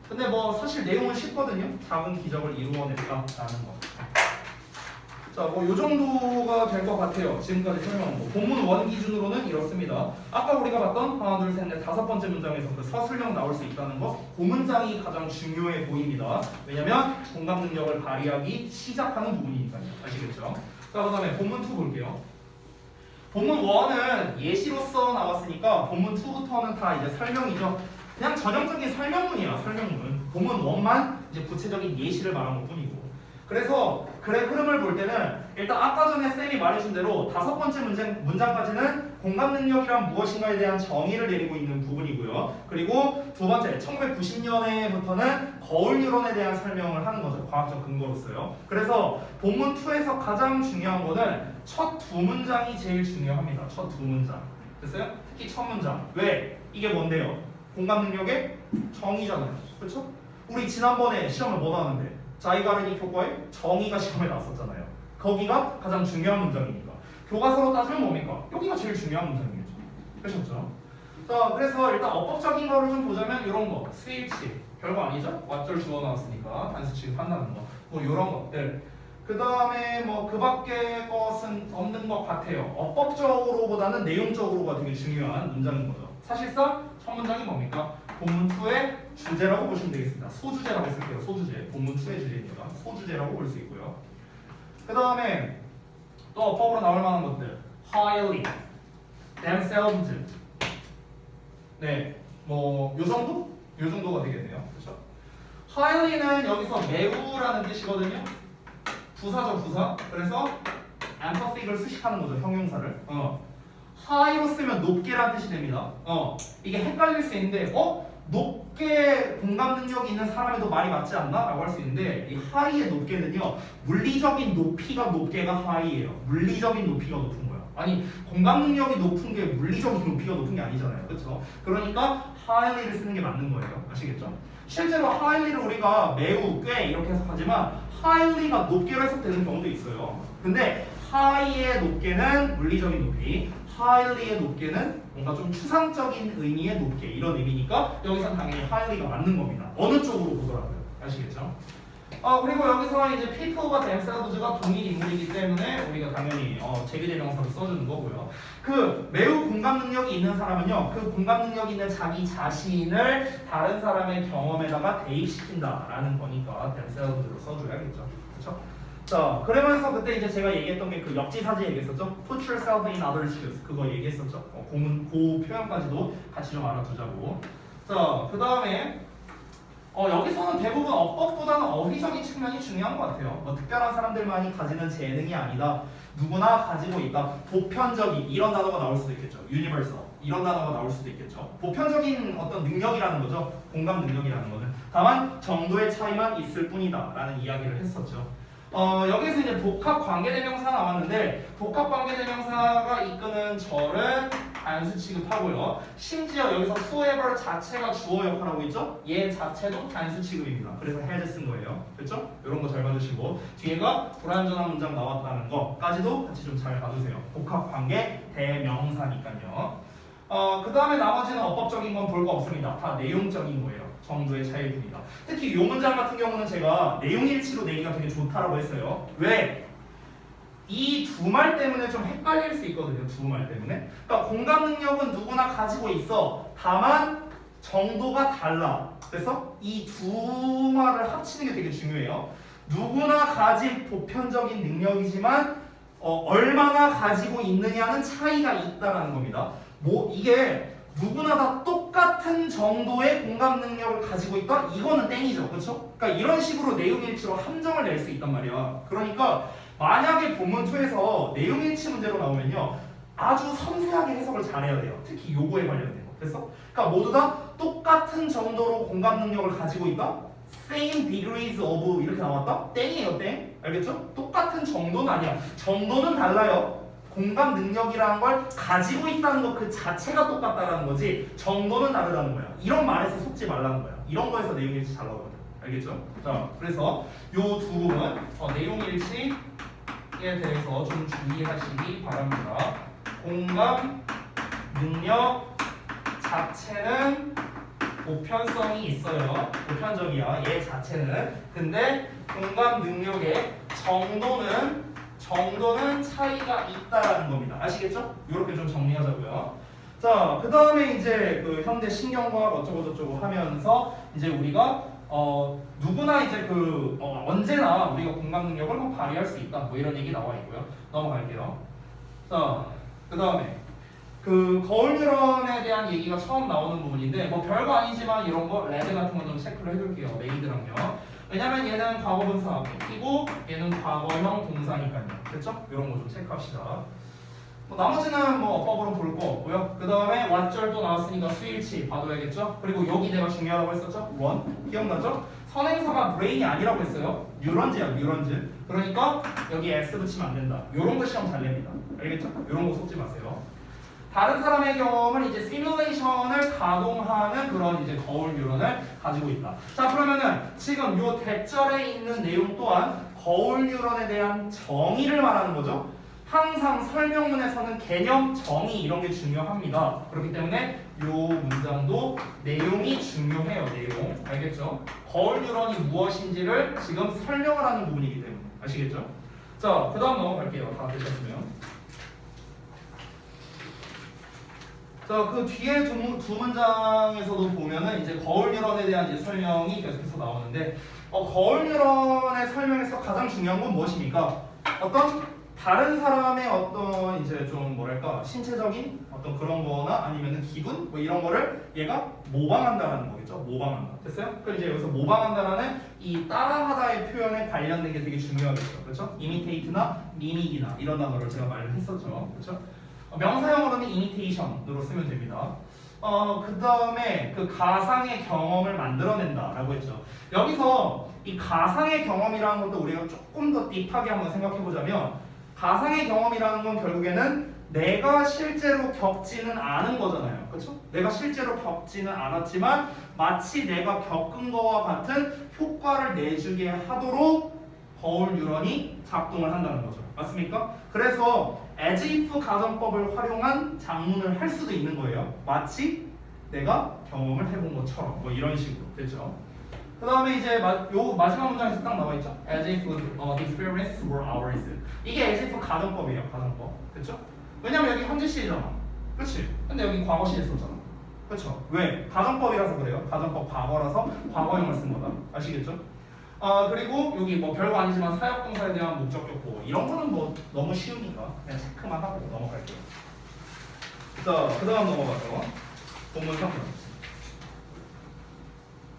근데 뭐 사실 내용은 쉽거든요. 작은 기적을 이루어냈다라는 거. 자, 뭐 요 정도가 될 것 같아요. 지금까지 설명한 거. 본문 원 기준으로는 이렇습니다. 아까 우리가 봤던 하나, 둘, 셋, 넷, 다섯 번째 문장에서 그 서술형 나올 수 있다는 거. 그 문장이 가장 중요해 보입니다. 왜냐면 공감 능력을 발휘하기 시작하는 부분이니까요. 아시겠죠? 자, 그 다음에 본문 2 볼게요. 본문 1은 예시로서 나왔으니까 본문 2부터는 다 이제 설명이죠. 그냥 전형적인 설명문이야. 설명문. 본문 1만 이제 구체적인 예시를 말한 것 뿐이고. 그래서 글의 흐름을 볼 때는 일단 아까 전에 쌤이 말해준 대로 다섯 번째 문장까지는 공감 능력이란 무엇인가에 대한 정의를 내리고 있는 부분이고요. 그리고 두 번째 1990년에부터는 거울 뉴런에 대한 설명을 하는 거죠. 과학적 근거로서요. 그래서 본문 2에서 가장 중요한 거는 첫 두 문장이 제일 중요합니다. 첫 두 문장. 됐어요? 특히 첫 문장. 왜? 이게 뭔데요? 공감 능력의 정의잖아요. 그렇죠? 우리 지난번에 시험을 뭐 나왔는데? 자이가르니 교과에 정의가 시험에 나왔었잖아요. 거기가 가장 중요한 문장이니까. 교과서로 따지면 뭡니까? 여기가 제일 중요한 문장이겠죠. 그렇죠? 자, 그래서 일단 어법적인 거를 좀 보자면 이런 거. 스위치. 별거 아니죠? 왓절 주어 나왔으니까 단수 취급한다는 거. 뭐 이런 것들. 그 다음에 뭐 그 밖에 것은 없는 것 같아요. 어법적으로보다는 내용적으로가 되게 중요한 문장인 거죠. 사실상 첫 문장이 뭡니까? 본문 2의 주제라고 보시면 되겠습니다. 소주제라고 쓸게요. 소주제. 본문 2의 주제입니다. 소주제라고 볼 수 있고요. 그 다음에 또 어법으로 나올 만한 것들. highly, themselves. 네, 뭐 요 정도? 요 정도가 되겠네요. 그렇죠? highly는 여기서 매우라는 뜻이거든요. 부사죠, 부사. 그래서 empathy를 수식하는 거죠, 형용사를. high로 쓰면 높게라는 뜻이 됩니다. 이게 헷갈릴 수 있는데, 높게 공감 능력이 있는 사람에도 말이 맞지 않나? 라고 할 수 있는데, 이 high의 높게는요, 물리적인 높이가 높게가 high예요. 물리적인 높이가 높은 거야. 아니, 공감 능력이 높은 게 물리적인 높이가 높은 게 아니잖아요. 그렇죠? 그러니까 highly를 쓰는 게 맞는 거예요. 아시겠죠? 실제로 highly를 우리가 매우, 꽤 이렇게 해석하지만 highly가 높게로 해석되는 경우도 있어요. 근데 high의 높게는 물리적인 높이, highly의 높게는 뭔가 좀 추상적인 의미의 높게 이런 의미니까 여기서 당연히 highly가 맞는 겁니다. 어느 쪽으로 보더라고요. 아시겠죠? 그리고 여기서 이제 people가 themselves가 동일 인물이기 때문에 우리가 당연히 제기대명사를 써주는 거고요. 그 매우 공감 능력이 있는 사람은요, 그 공감 능력이 있는 자기 자신을 다른 사람의 경험에다가 대입시킨다라는 거니까 themselves로 써줘야겠죠. 그렇죠? 자, 그러면서 그때 이제 제가 얘기했던 게 그 역지사지 얘기했었죠. Put yourself in others' shoes. 그거 얘기했었죠. 그 표현까지도 같이 좀 알아두자고. 자, 그 다음에 여기서는 대부분 어법보다는 어휘적인 측면이 중요한 것 같아요. 특별한 사람들만이 가지는 재능이 아니다. 누구나 가지고 있다. 보편적인 이런 단어가 나올 수도 있겠죠. universal 이런 단어가 나올 수도 있겠죠. 보편적인 어떤 능력이라는 거죠. 공감 능력이라는 거는. 다만 정도의 차이만 있을 뿐이다 라는 이야기를 했었죠. 여기서 이제 복합 관계대명사 나왔는데 복합 관계대명사가 이끄는 절은 단수 취급하고요. 심지어 여기서 whoever 자체가 주어 역할하고 있죠? 얘 자체도 단수 취급입니다. 그래서 had 쓴 거예요. 그렇죠? 이런 거 잘 봐주시고 뒤에가 불완전한 문장 나왔다는 거까지도 같이 좀 잘 봐주세요. 복합 관계 대명사니까요. 그 다음에 나머지는 어법적인 건 볼 거 없습니다. 다 내용적인 거예요. 정도의 차이일 뿐이다. 특히 이 문장 같은 경우는 제가 내용일치로 내기가 되게 좋다라고 했어요. 왜? 이 두 말 때문에 좀 헷갈릴 수 있거든요. 두 말 때문에. 그러니까 공감 능력은 누구나 가지고 있어. 다만 정도가 달라. 그래서 이 두 말을 합치는 게 되게 중요해요. 누구나 가진 보편적인 능력이지만 얼마나 가지고 있느냐는 차이가 있다라는 겁니다. 이게 누구나 다 똑같은 정도의 공감 능력을 가지고 있다? 이거는 땡이죠. 그렇죠? 그러니까 이런 식으로 내용일치로 함정을 낼 수 있단 말이야. 그러니까 만약에 본문 2에서 내용일치 문제로 나오면요. 아주 섬세하게 해석을 잘해야 돼요. 특히 요거에 관련된 거. 됐어? 그러니까 모두 다 똑같은 정도로 공감 능력을 가지고 있다? Same degrees of 이렇게 나왔다? 땡이에요, 땡. 알겠죠? 똑같은 정도는 아니야. 정도는 달라요. 공감 능력이라는 걸 가지고 있다는 것 그 자체가 똑같다라는 거지 정도는 다르다는 거야. 이런 말에서 속지 말라는 거야. 이런 거에서 내용일치 잘 나오거든. 알겠죠? 자, 그래서 요 두 부분 내용일치에 대해서 좀 주의하시기 바랍니다. 공감 능력 자체는 보편성이 있어요. 보편적이야. 얘 자체는. 근데 공감 능력의 정도는 차이가 있다라는 겁니다. 아시겠죠? 이렇게 좀 정리하자고요. 자, 그 다음에 이제 그 현대 신경과학 어쩌고저쩌고 하면서 이제 우리가 누구나 이제 언제나 우리가 공감 능력을 발휘할 수 있다. 뭐 이런 얘기 나와 있고요. 넘어갈게요. 자, 그 다음에 그 거울 뉴런에 대한 얘기가 처음 나오는 부분인데 뭐 별거 아니지만 이런 거 레드 같은 거 좀 체크를 해둘게요. 메이드랑요. 왜냐면 얘는 과거분사 앞이고 얘는 과거형 동사니까요. 그렇죠? 이런 거 좀 체크합시다. 나머지는 뭐 어법으로 볼 거 없고요. 그 다음에 왓절도 나왔으니까 수일치 봐둬야겠죠? 그리고 여기 내가 중요하다고 했었죠? 원 기억나죠? 선행사가 브레인이 아니라고 했어요. 뉴런즈야, 뉴런즈. 그러니까 여기 S 붙이면 안 된다. 이런 거 시험 잘 냅니다. 알겠죠? 이런 거 속지 마세요. 다른 사람의 경험을 이제 시뮬레이션을 가동하는 그런 이제 거울 뉴런을 가지고 있다. 자, 그러면은 지금 요 대절에 있는 내용 또한 거울 뉴런에 대한 정의를 말하는 거죠. 항상 설명문에서는 개념, 정의 이런 게 중요합니다. 그렇기 때문에 요 문장도 내용이 중요해요. 내용. 알겠죠? 거울 뉴런이 무엇인지를 지금 설명을 하는 부분이기 때문에. 아시겠죠? 자, 그 다음 넘어갈게요. 다 되셨으면. 자, 그 뒤에 두 문장에서도 보면은 이제 거울 뉴런에 대한 이제 설명이 계속해서 나오는데, 거울 뉴런의 설명에서 가장 중요한 건 무엇입니까? 어떤 다른 사람의 어떤 이제 좀 뭐랄까 신체적인 어떤 그런 거나 아니면은 기분 뭐 이런 거를 얘가 모방한다라는 거겠죠. 모방한다. 됐어요? 그럼 이제 여기서 모방한다라는 이 따라하다의 표현에 관련된 게 되게 중요하겠죠. 그렇죠? imitate나 mimic이나 이런 단어를 제가 말을 했었죠. 그렇죠? 명사형으로는 imitation으로 쓰면 됩니다. 그 다음에 그 가상의 경험을 만들어낸다라고 했죠. 여기서 이 가상의 경험이라는 것도 우리가 조금 더 딥하게 한번 생각해 보자면 가상의 경험이라는 건 결국에는 내가 실제로 겪지는 않은 거잖아요. 그렇죠? 내가 실제로 겪지는 않았지만 마치 내가 겪은 거와 같은 효과를 내주게 하도록 거울 뉴런이 작동을 한다는 거죠. 맞습니까? 그래서 as if 가정법을 활용한 작문을 할 수도 있는 거예요. 마치 내가 경험을 해본 것처럼 뭐 이런 식으로. 됐죠? 그 다음에 이제 요 마지막 문장에서 딱 나와 있죠. As if the experiences were ours. 이게 as if 가정법이에요. 가정법. 그렇죠? 왜냐면 여기 현재 시제잖아. 그렇지? 근데 여기 과거 시제 썼잖아. 그렇죠? 왜? 가정법이라서 그래요. 가정법 과거라서 과거형을 쓴 거다. 아시겠죠? 그리고 여기 뭐 별거 아니지만 사역동사에 대한 목적격 보호 이런 거는 뭐 너무 쉬우니까 그냥 체크만 하고 넘어갈게요. 자, 그 다음 넘어가죠. 본문 3번.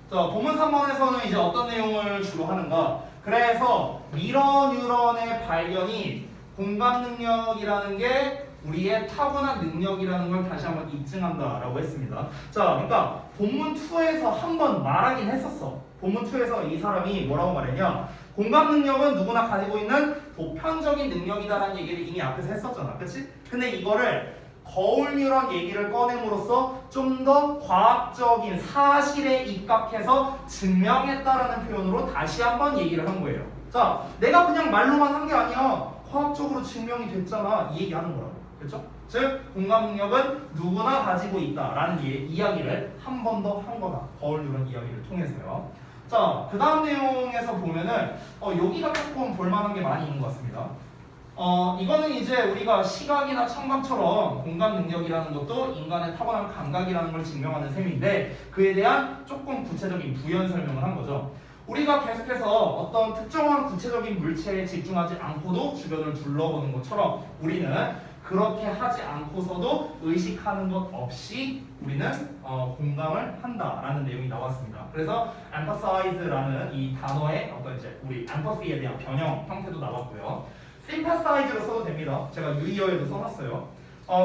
자, 본문 3번에서는 이제 어떤 내용을 주로 하는가? 그래서 미러 뉴런의 발견이 공감 능력이라는 게 우리의 타고난 능력이라는 걸 다시 한번 입증한다라고 했습니다. 자, 그러니까 본문 2에서 한번 말하긴 했었어. 본문 2에서 이 사람이 뭐라고 말했냐? 공감 능력은 누구나 가지고 있는 보편적인 능력이다라는 얘기를 이미 앞에서 했었잖아. 그치? 근데 이거를 거울 뉴런 얘기를 꺼냄으로써 좀 더 과학적인 사실에 입각해서 증명했다라는 표현으로 다시 한번 얘기를 한 거예요. 자, 내가 그냥 말로만 한 게 아니야. 과학적으로 증명이 됐잖아. 이 얘기하는 거라고. 그렇죠? 즉 공감 능력은 누구나 가지고 있다라는 이야기를 한 번 더 한 거다. 거울 뉴런 이야기를 통해서요. 자, 그 다음 내용에서 보면은 여기가 조금 볼만한 게 많이 있는 것 같습니다. 이거는 이제 우리가 시각이나 청각처럼 공감 능력이라는 것도 인간의 타고난 감각이라는 걸 증명하는 셈인데 그에 대한 조금 구체적인 부연 설명을 한 거죠. 우리가 계속해서 어떤 특정한 구체적인 물체에 집중하지 않고도 주변을 둘러보는 것처럼 우리는 그렇게 하지 않고서도 의식하는 것 없이 우리는 공감을 한다라는 내용이 나왔습니다. 그래서 emphasize라는 이 단어의 어떤 이제 우리 empathy에 대한 변형 형태도 나왔고요. sympathize로 써도 됩니다. 제가 유의어에도 써놨어요.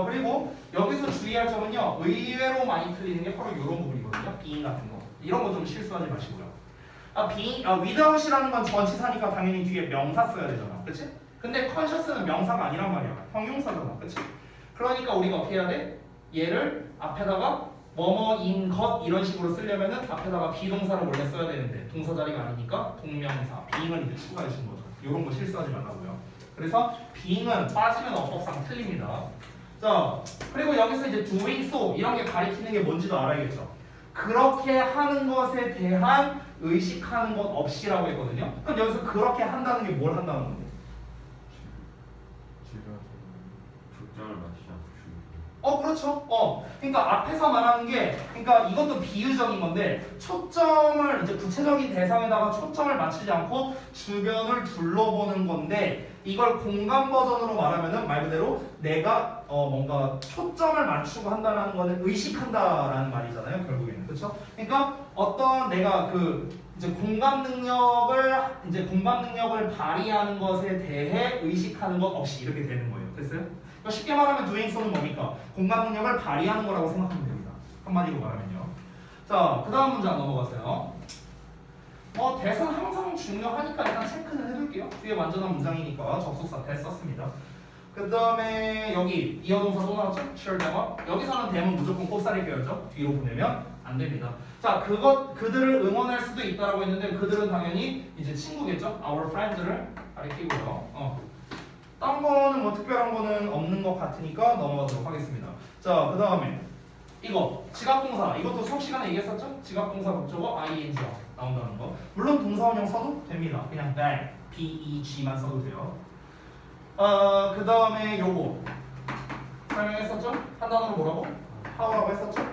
그리고 여기서 주의할 점은요. 의외로 많이 틀리는 게 바로 이런 부분이거든요. being 같은 거. 이런 거 좀 실수하지 마시고요. without이라는 건 전치사니까 당연히 뒤에 명사 써야 되잖아. 그치? 근데 conscious는 명사가 아니란 말이야. 형용사잖아. 그치? 그러니까 우리가 어떻게 해야 돼? 얘를 앞에다가 뭐뭐인 것 이런 식으로 쓰려면은 앞에다가 비동사를 원래 써야 되는데 동사 자리가 아니니까 동명사, being을 이제 추가해 준 거죠. 이런 거 실수하지 말라고요. 그래서 being은 빠지면 어법상 틀립니다. 자, 그리고 여기서 이제 doing so 이런 게 가리키는 게 뭔지도 알아야겠죠. 그렇게 하는 것에 대한 의식하는 것 없이라고 했거든요. 그럼 여기서 그렇게 한다는 게 뭘 한다는 건데? 초점을 맞추지 않고 그렇죠. 그러니까 앞에서 말하는 게, 그러니까 이것도 비유적인 건데 초점을 이제 구체적인 대상에다가 초점을 맞추지 않고 주변을 둘러보는 건데 이걸 공감 버전으로 말하면은 말 그대로 내가 뭔가 초점을 맞추고 한다는 거는 의식한다라는 말이잖아요. 결국에는 그렇죠. 그러니까 어떤 내가 이제 공감 능력을 발휘하는 것에 대해 의식하는 것 없이 이렇게 되는 거예요. 됐어요? 그러니까 쉽게 말하면 doing so는 뭡니까? 공감 능력을 발휘하는 거라고 생각하면 됩니다. 한마디로 말하면요. 자, 그 다음 문장 넘어가세요. 대선 항상 중요하니까 일단 체크는 해둘게요. 뒤에 완전한 문장이니까 접속사 대 썼습니다. 그 다음에 여기 이어동사 또 나왔죠? sure 대화. 여기서는 대문 무조건 꼽사리 껴야죠. 뒤로 보내면 안 됩니다. 자, 그들을 응원할 수도 있다라고 했는데 그들은 당연히 이제 친구겠죠? our friends를 가리키고요. 딴 거는 뭐 특별한 거는 없는 것 같으니까 넘어가도록 하겠습니다. 자, 그 다음에 이거 지각동사 이것도 수업 시간에 얘기했었죠? 지각동사 목적어 ing가 나온다는 거. 물론 동사원형 써도 됩니다. 그냥 beg, beg만 써도 돼요. 그 다음에 요거 설명했었죠? 한 단어로 뭐라고? how라고 했었죠?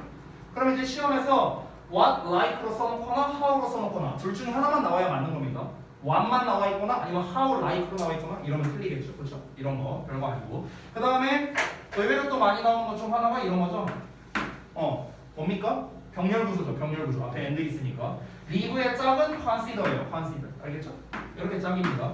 그럼 이제 시험에서 what, like로 써놓거나 how로 써놓거나 둘 중에 하나만 나와야 맞는 겁니다. what만 나와 있거나 아니면 how, like로 나와 있거나 이러면 틀리겠죠. 그렇죠? 이런 거 별거 아니고. 그 다음에 의외로 또 많이 나오는 것 중 하나가 이런 거죠. 뭡니까? 병렬 구조죠. 병렬 구조. 앞에 and 있으니까. live의 짝은 consider예요. consider. 알겠죠? 이렇게 짝입니다.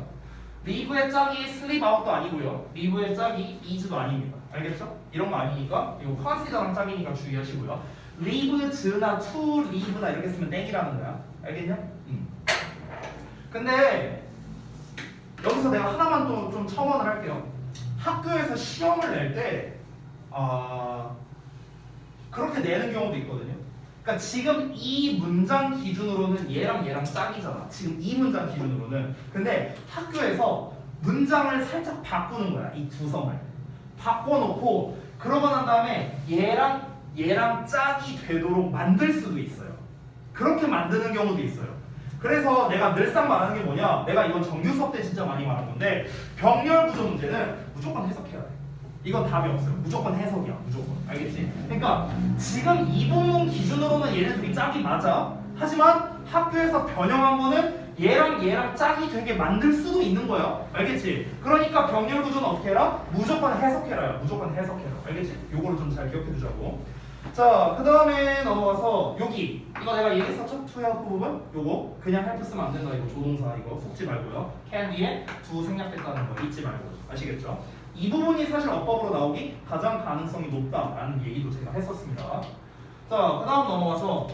live의 짝이 sleep out도 아니고요. live의 짝이 is도 아닙니다. 알겠죠? 이런 거 아니니까 이거 consider랑 짝이니까 주의하시고요. live나 to live나 이렇게 쓰면 땡이라는 거야. 알겠냐? 근데 여기서 내가 하나만 또 좀 첨언을 할게요. 학교에서 시험을 낼 때 그렇게 내는 경우도 있거든요. 그러니까 지금 이 문장 기준으로는 얘랑 짝이잖아. 지금 이 문장 기준으로는. 근데 학교에서 문장을 살짝 바꾸는 거야. 이 두성을 바꿔놓고 그러고 난 다음에 얘랑 짝이 되도록 만들 수도 있어요. 그렇게 만드는 경우도 있어요. 그래서 내가 늘상 말하는 게 뭐냐? 내가 이건 정규 수업 때 진짜 많이 말한 건데 병렬 구조 문제는 무조건 해석해야 돼. 이건 답이 없어요. 무조건 해석이야. 무조건. 알겠지? 그러니까 지금 이 본문 기준으로는 얘네 둘이 짝이 맞아. 하지만 학교에서 변형한 거는 얘랑 짝이 되게 만들 수도 있는 거야. 알겠지? 그러니까 병렬 구조는 어떻게 해라? 무조건 해석해라요. 무조건 해석해라. 알겠지? 요거를 좀 잘 기억해 두자고. 자, 그 다음에 넘어가서 여기 이거 내가 얘기했었죠? to help 부분? 요거 그냥 help 쓰면 안 된다. 이거 조동사 이거 속지 말고요. can 뒤에 to 생략됐다는 거 잊지 말고. 아시겠죠? 이 부분이 사실 어법으로 나오기 가장 가능성이 높다라는 얘기도 제가 했었습니다. 자, 그 다음 넘어가서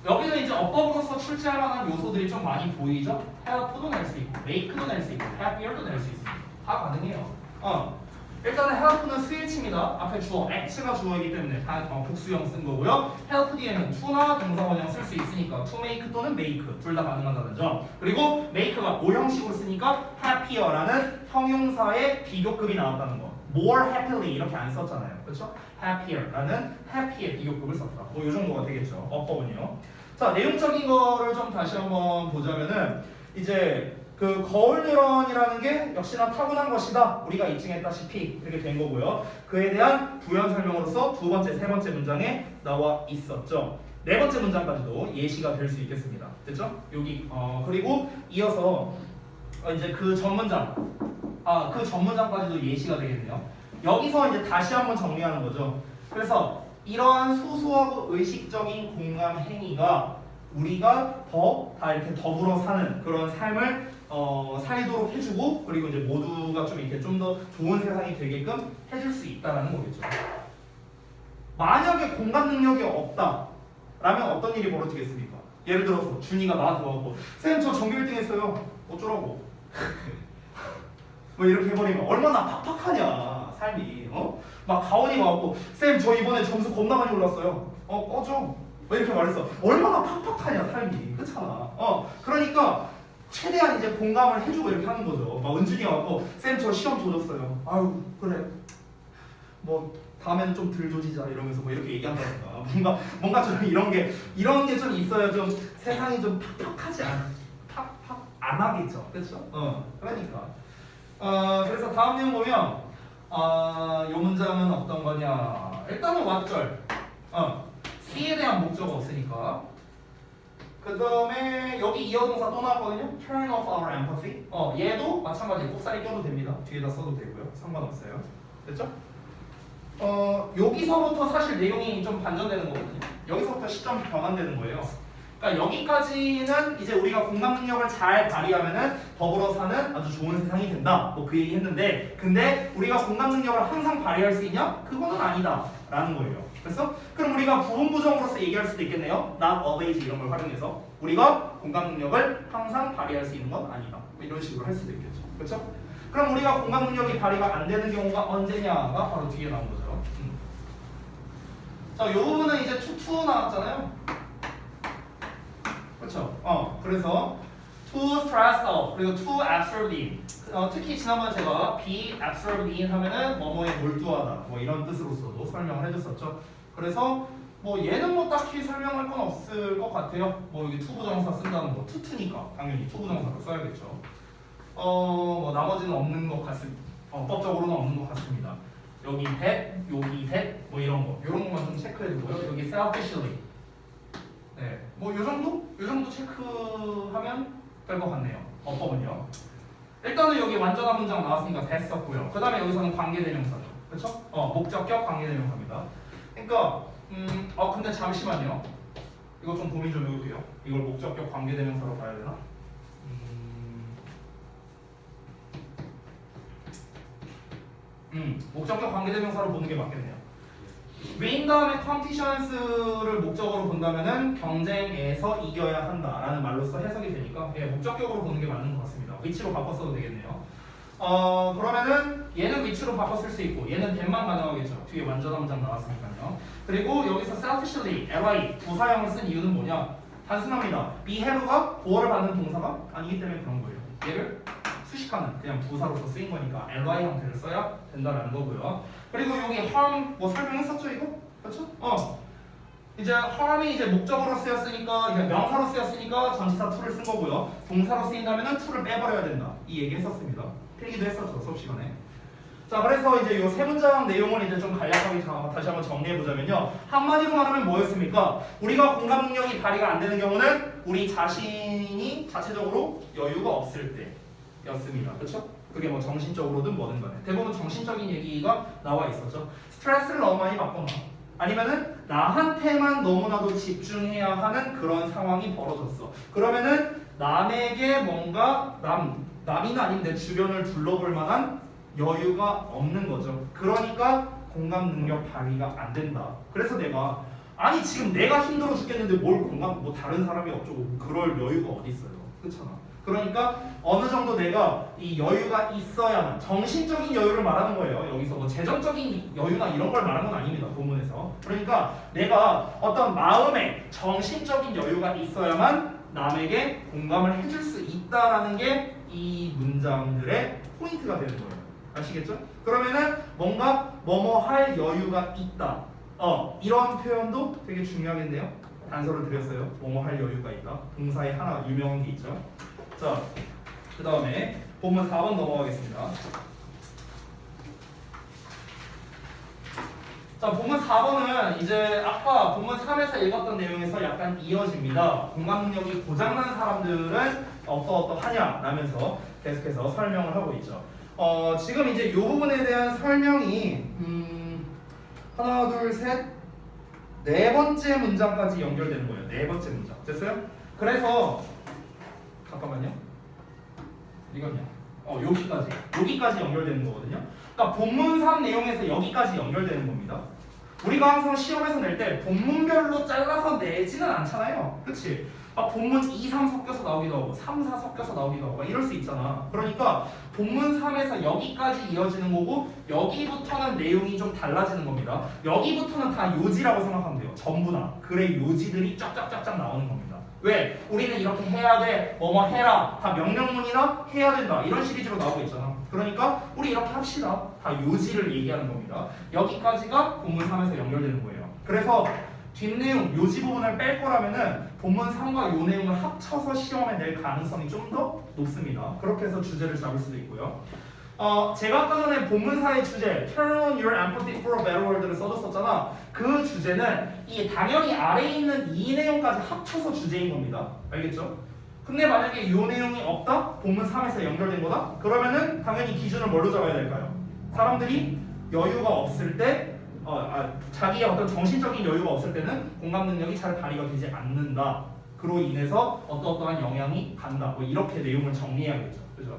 여기는 이제 어법으로서 출제할 만한 요소들이 좀 많이 보이죠? help도 낼 수 있고, make도 낼 수 있고, happier도 낼 수 있습니다. 다 가능해요. 일단은 help는 스위치입니다. 앞에 주어, act가 주어이기 때문에 복수형 쓴 거고요. help 뒤에는 to나 동사원형 쓸 수 있으니까 to make 또는 make 둘 다 가능하다는 점. 그리고 make가 모형식으로 쓰니까 happier라는 형용사의 비교급이 나왔다는 거. more happily 이렇게 안 썼잖아요. 그렇죠? happier라는 happy의 비교급을 썼다. 뭐 이 정도가 되겠죠. 어법은요. 자, 내용적인 거를 좀 다시 한번 보자면은 이제 그 거울 뉴런이라는 게 역시나 타고난 것이다. 우리가 입증했다시피 이렇게 된 거고요. 그에 대한 부연 설명으로서 두 번째, 세 번째 문장에 나와 있었죠. 네 번째 문장까지도 예시가 될 수 있겠습니다. 됐죠? 여기 그리고 이어서 이제 그 전문장까지도 예시가 되겠네요. 여기서 이제 다시 한번 정리하는 거죠. 그래서 이러한 소소하고 의식적인 공감 행위가 우리가 다 이렇게 더불어 사는 그런 삶을 살도록 해주고 그리고 이제 모두가 좀 이렇게 좀 더 좋은 세상이 되게끔 해줄 수 있다라는 거겠죠. 만약에 공감 능력이 없다라면 어떤 일이 벌어지겠습니까? 예를 들어서 준이가 나한테 와서 쌤 저 전교 1등 했어요. 어쩌라고? 뭐 이렇게 해버리면 얼마나 팍팍하냐 삶이. 막 가온이가 와서 쌤 저 이번에 점수 겁나 많이 올랐어요. 꺼져. 뭐 이렇게 말했어. 얼마나 팍팍하냐 삶이. 그렇잖아. 그러니까 최대한 이제 공감을 해주고 이렇게 하는 거죠. 막 은준이가 와서 쌤 저 시험 조졌어요. 아유 그래. 뭐 다음에는 좀 덜 조지자 이러면서 뭐 이렇게 얘기한다든가 뭔가 좀 이런 게 좀 있어야 좀 세상이 좀 팍팍하지 팍팍 안 하겠죠. 그렇죠? 그러니까 그래서 다음 내용 보면 요 문장은 어떤 거냐? 일단은 왓절. C에 대한 목적어 없으니까. 그 다음에 여기 이어동사 또 나왔거든요. Turn off our empathy. 얘도 마찬가지 꼽사리 껴도 됩니다. 뒤에다 써도 되고요. 상관없어요. 됐죠? 여기서부터 사실 내용이 좀 반전되는 거거든요. 여기서부터 시점이 변환되는 거예요. 그러니까 여기까지는 이제 우리가 공감 능력을 잘 발휘하면은 더불어 사는 아주 좋은 세상이 된다. 뭐 그 얘기 했는데, 근데 우리가 공감 능력을 항상 발휘할 수 있냐? 그거는 아니다라는 거예요. 그래서 그럼 우리가 부분 부정으로서 얘기할 수도 있겠네요. not always 이런 걸 활용해서 우리가 공감 능력을 항상 발휘할 수 있는 건 아니다. 뭐 이런 식으로 할 수도 있겠죠. 그렇죠? 그럼 우리가 공감 능력이 발휘가 안 되는 경우가 언제냐가 바로 뒤에 나온 거죠. 자, 이 부분은 이제 to 나왔잖아요. 그렇죠? 그래서 to stress out 그리고 to absorb in. 특히 지난번에 제가 be absorbed in 하면은 뭐뭐에 몰두하다 뭐 이런 뜻으로서도 설명을 해줬었죠. 그래서 뭐 얘는 뭐 딱히 설명할 건 없을 것 같아요. 뭐 여기 to 부정사 쓴다는 거 투투니까 당연히 to 부정사를 써야겠죠. 뭐 나머지는 없는 것 같습니다. 법적으로는 없는 것 같습니다. 여기 that, 여기 that 뭐 이런 것만 좀 체크해두고요. 여기 selfishly. 네, 뭐 요 정도 체크하면 될 것 같네요. 어법은요. 일단은 여기 완전한 문장 나왔으니까 됐었고요. 그 다음에 여기서는 관계대명사죠. 그렇죠? 목적격 관계대명사입니다. 그러니까 근데 잠시만요. 이거 좀 고민 좀 해볼게요. 이걸 목적격 관계대명사로 봐야 되나? 목적격 관계대명사로 보는 게 맞겠네요. win 다음에 competitions를 목적으로 본다면은 경쟁에서 이겨야 한다라는 말로써 해석이 되니까 목적격으로 보는 게 맞는 것 같습니다. 위치로 바꿨어도 되겠네요. 그러면은 얘는 위치로 바꿨을 수 있고 얘는 that만 가능하겠죠. 뒤에 완전한 문장 나왔으니까요. 그리고 여기서 selfishly, ly 부사형을 쓴 이유는 뭐냐? 단순합니다. be have가 보호를 받는 동사가 아니기 때문에 그런 거예요. 얘를 수식하는 그냥 부사로서 쓰인 거니까 ly 형태를 써야 된다라는 거고요. 그리고 여기 harm 뭐 설명했었죠 이거? 그렇죠? 이제 harm이 이제 목적어로 쓰였으니까 이제 명사로 쓰였으니까 전치사 to를 쓴 거고요. 동사로 쓰인다면은 to를 빼버려야 된다. 이 얘기 했었습니다. 필기도 했었죠 수업 시간에. 자 그래서 이제 요 세 문장 내용을 이제 좀 간략하게 다시 한번 정리해 보자면요. 한마디로 말하면 뭐였습니까? 우리가 공감 능력이 발휘가 안 되는 경우는 우리 자신이 자체적으로 여유가 없을 때였습니다. 그렇죠? 그게 뭐 정신적으로든 뭐든 간에 대부분 정신적인 얘기가 나와 있었죠. 스트레스를 너무 많이 받거나 아니면은 나한테만 너무나도 집중해야 하는 그런 상황이 벌어졌어. 그러면은 남에게 뭔가 남이나 아니면 내 주변을 둘러볼 만한 여유가 없는 거죠. 그러니까 공감 능력 발휘가 안 된다. 그래서 내가 아니 지금 내가 힘들어 죽겠는데 뭘 공감 뭐 다른 사람이 어쩌고 그럴 여유가 어디 있어요. 그렇잖아. 그러니까 어느 정도 내가 이 여유가 있어야만 정신적인 여유를 말하는 거예요. 여기서 뭐 재정적인 여유나 이런 걸 말하는 건 아닙니다. 본문에서. 그러니까 내가 어떤 마음의 정신적인 여유가 있어야만 남에게 공감을 해줄 수 있다라는 게 이 문장들의 포인트가 되는 거예요. 아시겠죠? 그러면은 뭔가 뭐뭐 할 여유가 있다. 이런 표현도 되게 중요하겠네요. 단서를 드렸어요. 뭐뭐 할 여유가 있다. 동사에 하나 유명한 게 있죠. 자, 그 다음에 본문 4번 넘어가겠습니다. 자, 본문 4번은 이제 아까 본문 3에서 읽었던 내용에서 약간 이어집니다. 공감 능력이 고장난 사람들은 어떠하냐 라면서 계속해서 설명을 하고 있죠. 지금 이제 이 부분에 대한 설명이 하나, 둘, 셋, 네 번째 문장까지 연결되는 거예요. 네 번째 문장. 됐어요? 그래서 잠깐만요. 이건요. 여기까지 연결되는 거거든요. 그러니까 본문 3 내용에서 여기까지 연결되는 겁니다. 우리가 항상 시험에서 낼 때 본문별로 잘라서 내지는 않잖아요. 그렇지? 본문 2, 3 섞여서 나오기도 하고 3, 4 섞여서 나오기도 하고 이럴 수 있잖아. 그러니까 본문 3에서 여기까지 이어지는 거고 여기부터는 내용이 좀 달라지는 겁니다. 여기부터는 다 요지라고 생각하면 돼요. 전부나 글의 요지들이 쫙쫙쫙쫙 나오는 겁니다. 왜? 우리는 이렇게 해야 돼, 뭐뭐 해라, 다 명령문이나 해야 된다 이런 시리즈로 나오고 있잖아. 그러니까 우리 이렇게 합시다. 다 요지를 얘기하는 겁니다. 여기까지가 본문 3에서 연결되는 거예요. 그래서 뒷내용, 요지 부분을 뺄 거라면은 본문 3과 요 내용을 합쳐서 시험에 낼 가능성이 좀 더 높습니다. 그렇게 해서 주제를 잡을 수도 있고요. 제가 아까 전에 본문사의 주제 Turn on your empathy for a better world를 써줬었잖아. 그 주제는 이 당연히 아래에 있는 이 내용까지 합쳐서 주제인 겁니다. 알겠죠? 근데 만약에 이 내용이 없다? 본문 3에서 연결된 거다? 그러면은 당연히 기준을 뭘로 잡아야 될까요? 사람들이 여유가 없을 때 자기의 어떤 정신적인 여유가 없을 때는 공감 능력이 잘 발휘가 되지 않는다. 그로 인해서 어떠한 영향이 간다. 뭐 이렇게 내용을 정리해야겠죠. 그죠?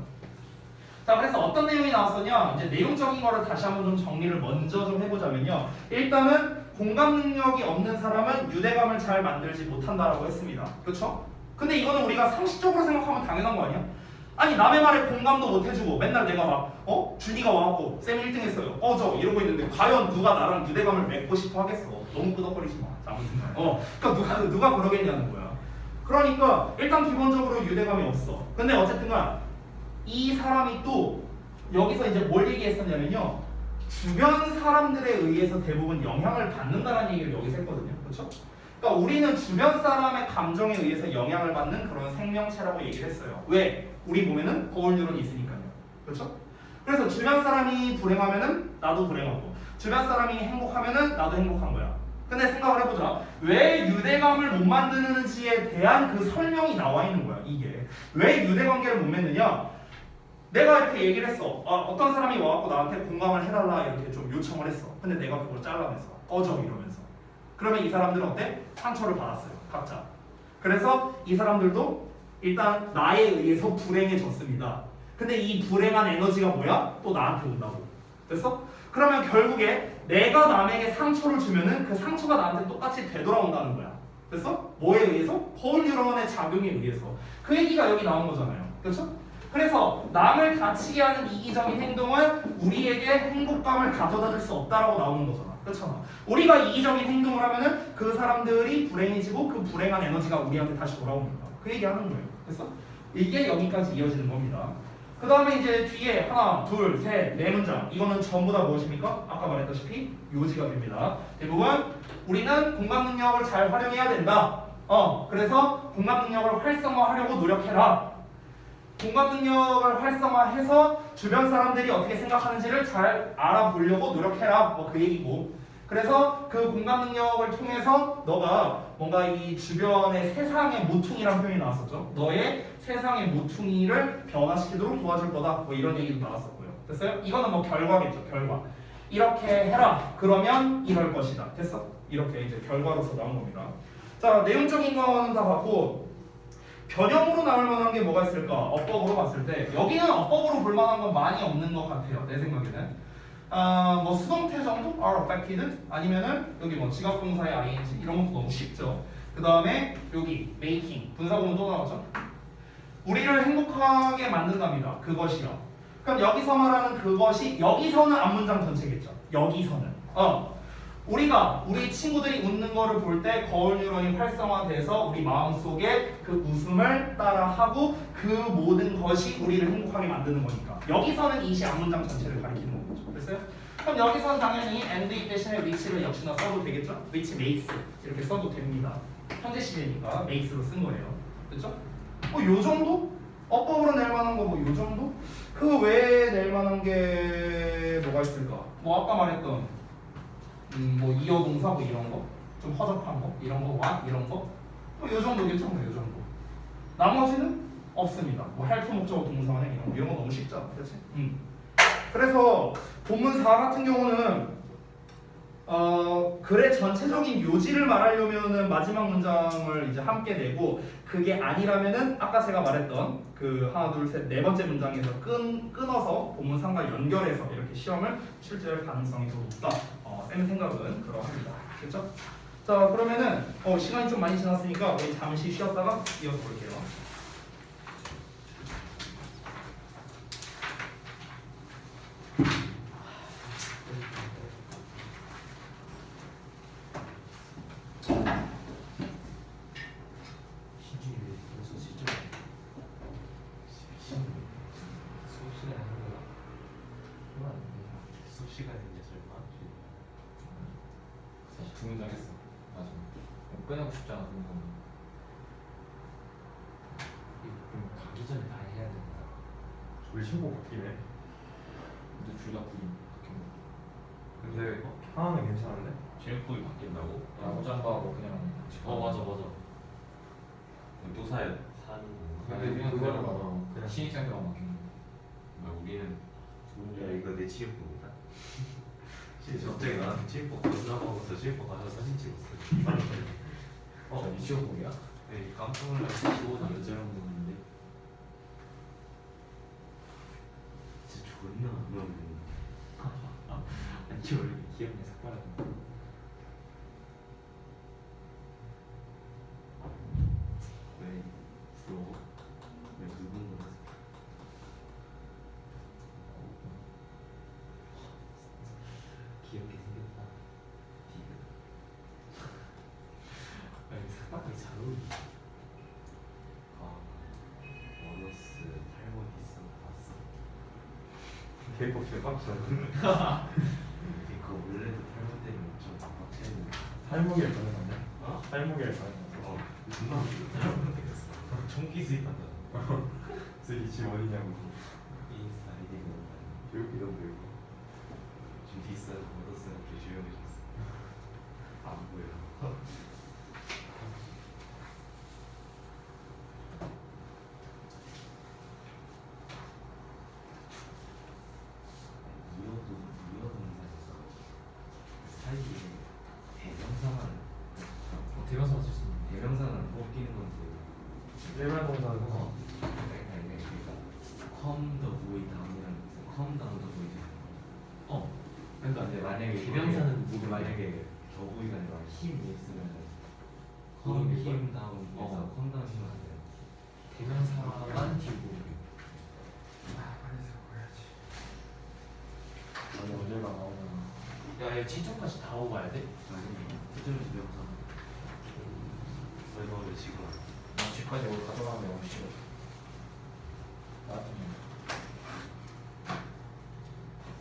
자, 그래서 어떤 내용이 나왔었냐? 이제 내용적인 거를 다시 한번 좀 정리를 먼저 좀 해보자면요. 일단은 공감 능력이 없는 사람은 유대감을 잘 만들지 못한다라고 했습니다. 그렇죠? 근데 이거는 우리가 상식적으로 생각하면 당연한 거 아니야? 아니 남의 말에 공감도 못 해주고 맨날 내가 막 준이가 와갖고 쌤 1등 했어요 꺼져 이러고 있는데 과연 누가 나랑 유대감을 맺고 싶어 하겠어. 너무 끄덕거리지 마. 아무튼 그러니까 누가 그러겠냐는 거야. 그러니까 일단 기본적으로 유대감이 없어. 근데 어쨌든간 이 사람이 또 여기서 이제 뭘 얘기했었냐면요, 주변 사람들에 의해서 대부분 영향을 받는다는 얘기를 여기서 했거든요. 그렇죠? 그러니까 우리는 주변 사람의 감정에 의해서 영향을 받는 그런 생명체라고 얘기를 했어요. 왜? 우리 몸에는 거울 뉴런이 있으니까요. 그렇죠? 그래서 주변 사람이 불행하면은 나도 불행하고 주변 사람이 행복하면은 나도 행복한 거야. 근데 생각을 해보자. 왜 유대감을 못 만드는지에 대한 그 설명이 나와 있는 거야. 이게 왜 유대관계를 못 맺느냐? 내가 이렇게 얘기를 했어. 어떤 사람이 와갖고 나한테 공감을 해달라 이렇게 좀 요청을 했어. 근데 내가 그걸 잘라냈어. 꺼져 이러면서. 그러면 이 사람들은 어때? 상처를 받았어요. 각자. 그래서 이 사람들도 일단 나에 의해서 불행해졌습니다. 근데 이 불행한 에너지가 뭐야? 또 나한테 온다고. 됐어? 그러면 결국에 내가 남에게 상처를 주면은 그 상처가 나한테 똑같이 되돌아온다는 거야. 됐어? 뭐에 의해서? 거울 뉴런의 작용에 의해서. 그 얘기가 여기 나온 거잖아요. 그렇죠? 그래서 남을 다치게 하는 이기적인 행동은 우리에게 행복감을 가져다 줄 수 없다라고 나오는 거잖아. 그렇잖아. 우리가 이기적인 행동을 하면은 그 사람들이 불행해지고 그 불행한 에너지가 우리한테 다시 돌아옵니다. 그 얘기하는 거예요. 그래서 이게 여기까지 이어지는 겁니다. 그 다음에 이제 뒤에 하나, 둘, 셋, 네 문장. 이거는 전부 다 무엇입니까? 아까 말했다시피 요지가 됩니다. 대부분 우리는 공감 능력을 잘 활용해야 된다. 그래서 공감 능력을 활성화하려고 노력해라. 공감 능력을 활성화해서 주변 사람들이 어떻게 생각하는지를 잘 알아보려고 노력해라. 뭐 그 얘기고. 그래서 그 공감 능력을 통해서 너가 뭔가 이 주변의 세상의 모퉁이라는 표현이 나왔었죠. 너의 세상의 모퉁이를 변화시키도록 도와줄 거다. 뭐 이런 얘기도 나왔었고요. 됐어요? 이거는 뭐 결과겠죠. 결과. 이렇게 해라. 그러면 이럴 것이다. 됐어? 이렇게 이제 결과로서 나온 겁니다. 자, 내용적인 거는 다 봤고 변형으로 나올 만한 게 뭐가 있을까? 어법으로 봤을 때 여기는 어법으로 볼 만한 건 많이 없는 것 같아요. 내 생각에는. 뭐 수동태 정도? are affected? 아니면은 여기 뭐 지각동사의 ing 이런 것도 너무 쉽죠. 그 다음에 여기 making 분사구문 또 나오죠. 우리를 행복하게 만든답니다. 그것이요. 그럼 여기서 말하는 그것이 여기서는 앞문장 전체겠죠. 여기서는 우리가 우리 친구들이 웃는 거를 볼 때 거울 뉴런이 활성화돼서 우리 마음속에 그 웃음을 따라하고 그 모든 것이 우리를 행복하게 만드는 거니까 여기서는 이시 앞문장 전체를 가리키는 거죠. 됐어요? 그럼 여기서는 당연히 and 대신에 which를 역시나 써도 되겠죠? which makes 이렇게 써도 됩니다. 현재 시제니까 makes로 쓴 거예요. 그렇죠? 요 정도? 어법으로 낼 만한 거 뭐 요 정도? 그 외에 낼 만한 게 뭐가 있을까? 뭐 아까 말했던 뭐 이어 동사 뭐 이런 거, 좀 허접한 거, 이런 거, what 이런 거, 요 정도겠죠, 뭐 요 정도. 나머지는 없습니다. 뭐 help 목적어 동사나 이런 거 너무 쉽죠, 그렇지? 그래서 본문 4 같은 경우는 글의 전체적인 요지를 말하려면은 마지막 문장을 이제 함께 내고 그게 아니라면은 아까 제가 말했던 그 하나 둘 셋 네 번째 문장에서 끊어서 본문 3과 연결해서 이렇게 시험을 출제할 가능성이 더 높다. 쌤의 생각은 그러합니다. 그렇죠? 자 그러면은 시간이 좀 많이 지났으니까 우리 잠시 쉬었다가 이어서 볼게요. 사실 두 문장 했어. 맞아. 끝내고 싶잖아. 그럼 가기 전에 다 해야 된다. 우리 신고 바뀌네. 근데 둘 다 구임 바뀌는 거. 근데 하나는 괜찮은데? 제목이 바뀐다고? 야구장가하고 그냥 맞아. 또 사는 근데 그냥 그거는 그냥 그냥 신입생들하고 바뀌는 거. 우리는 야 이거 내 취업복이다. 갑자기 나한테 취업복 벗으라고 하고서 취업복 가서 사진 찍었어. 저 이치오복이야? 네, 깜짝 놀라서 치고 남자랑 보는데 진짜 존나 안 어울리네. 안치 원래 귀엽네 삭발하는 거. 왜 부러워? 왜 누군 거였어? 귀엽게 생겼다. 아니 삭발하기 잘 어울리. 원어스 탈모디스 봤어. K-pop 제일 빡쳐. 그거 원래도 탈모 때문에 엄청 빡치는. 탈모기를 가능하냐? 어? 탈모기를 가능하냐? 존나 탈모 되겠어. 총기 수입한다. 저기 지금 어디냐고. 인스타 아이디가 교육비던데 이거. 좀 비싸고 원어스가 좀 조용해졌어. 안 보여. 이어동사에서 사이에 대명사만 대명사 쓸 수 있는. 대명사는 뽑기는 건데 일반 동사는 그러니까 come the boy down이라는 거 있어요. come down the boy down. 그러니까 근데 만약에 대명사는 뭐가 만약에 겨보이가 아니라 힘이 있으면 그런 come 게 him down에서 come down 힘을 안 돼요. 대명사만 뒤고. 아니 언제가 나오나. 야, 친척까지 다 오고 가야 돼? 아니 그때는 대명사. 왜 너를 지금 나 집까지 뭘 가져가면 너무 싫어. 나중에.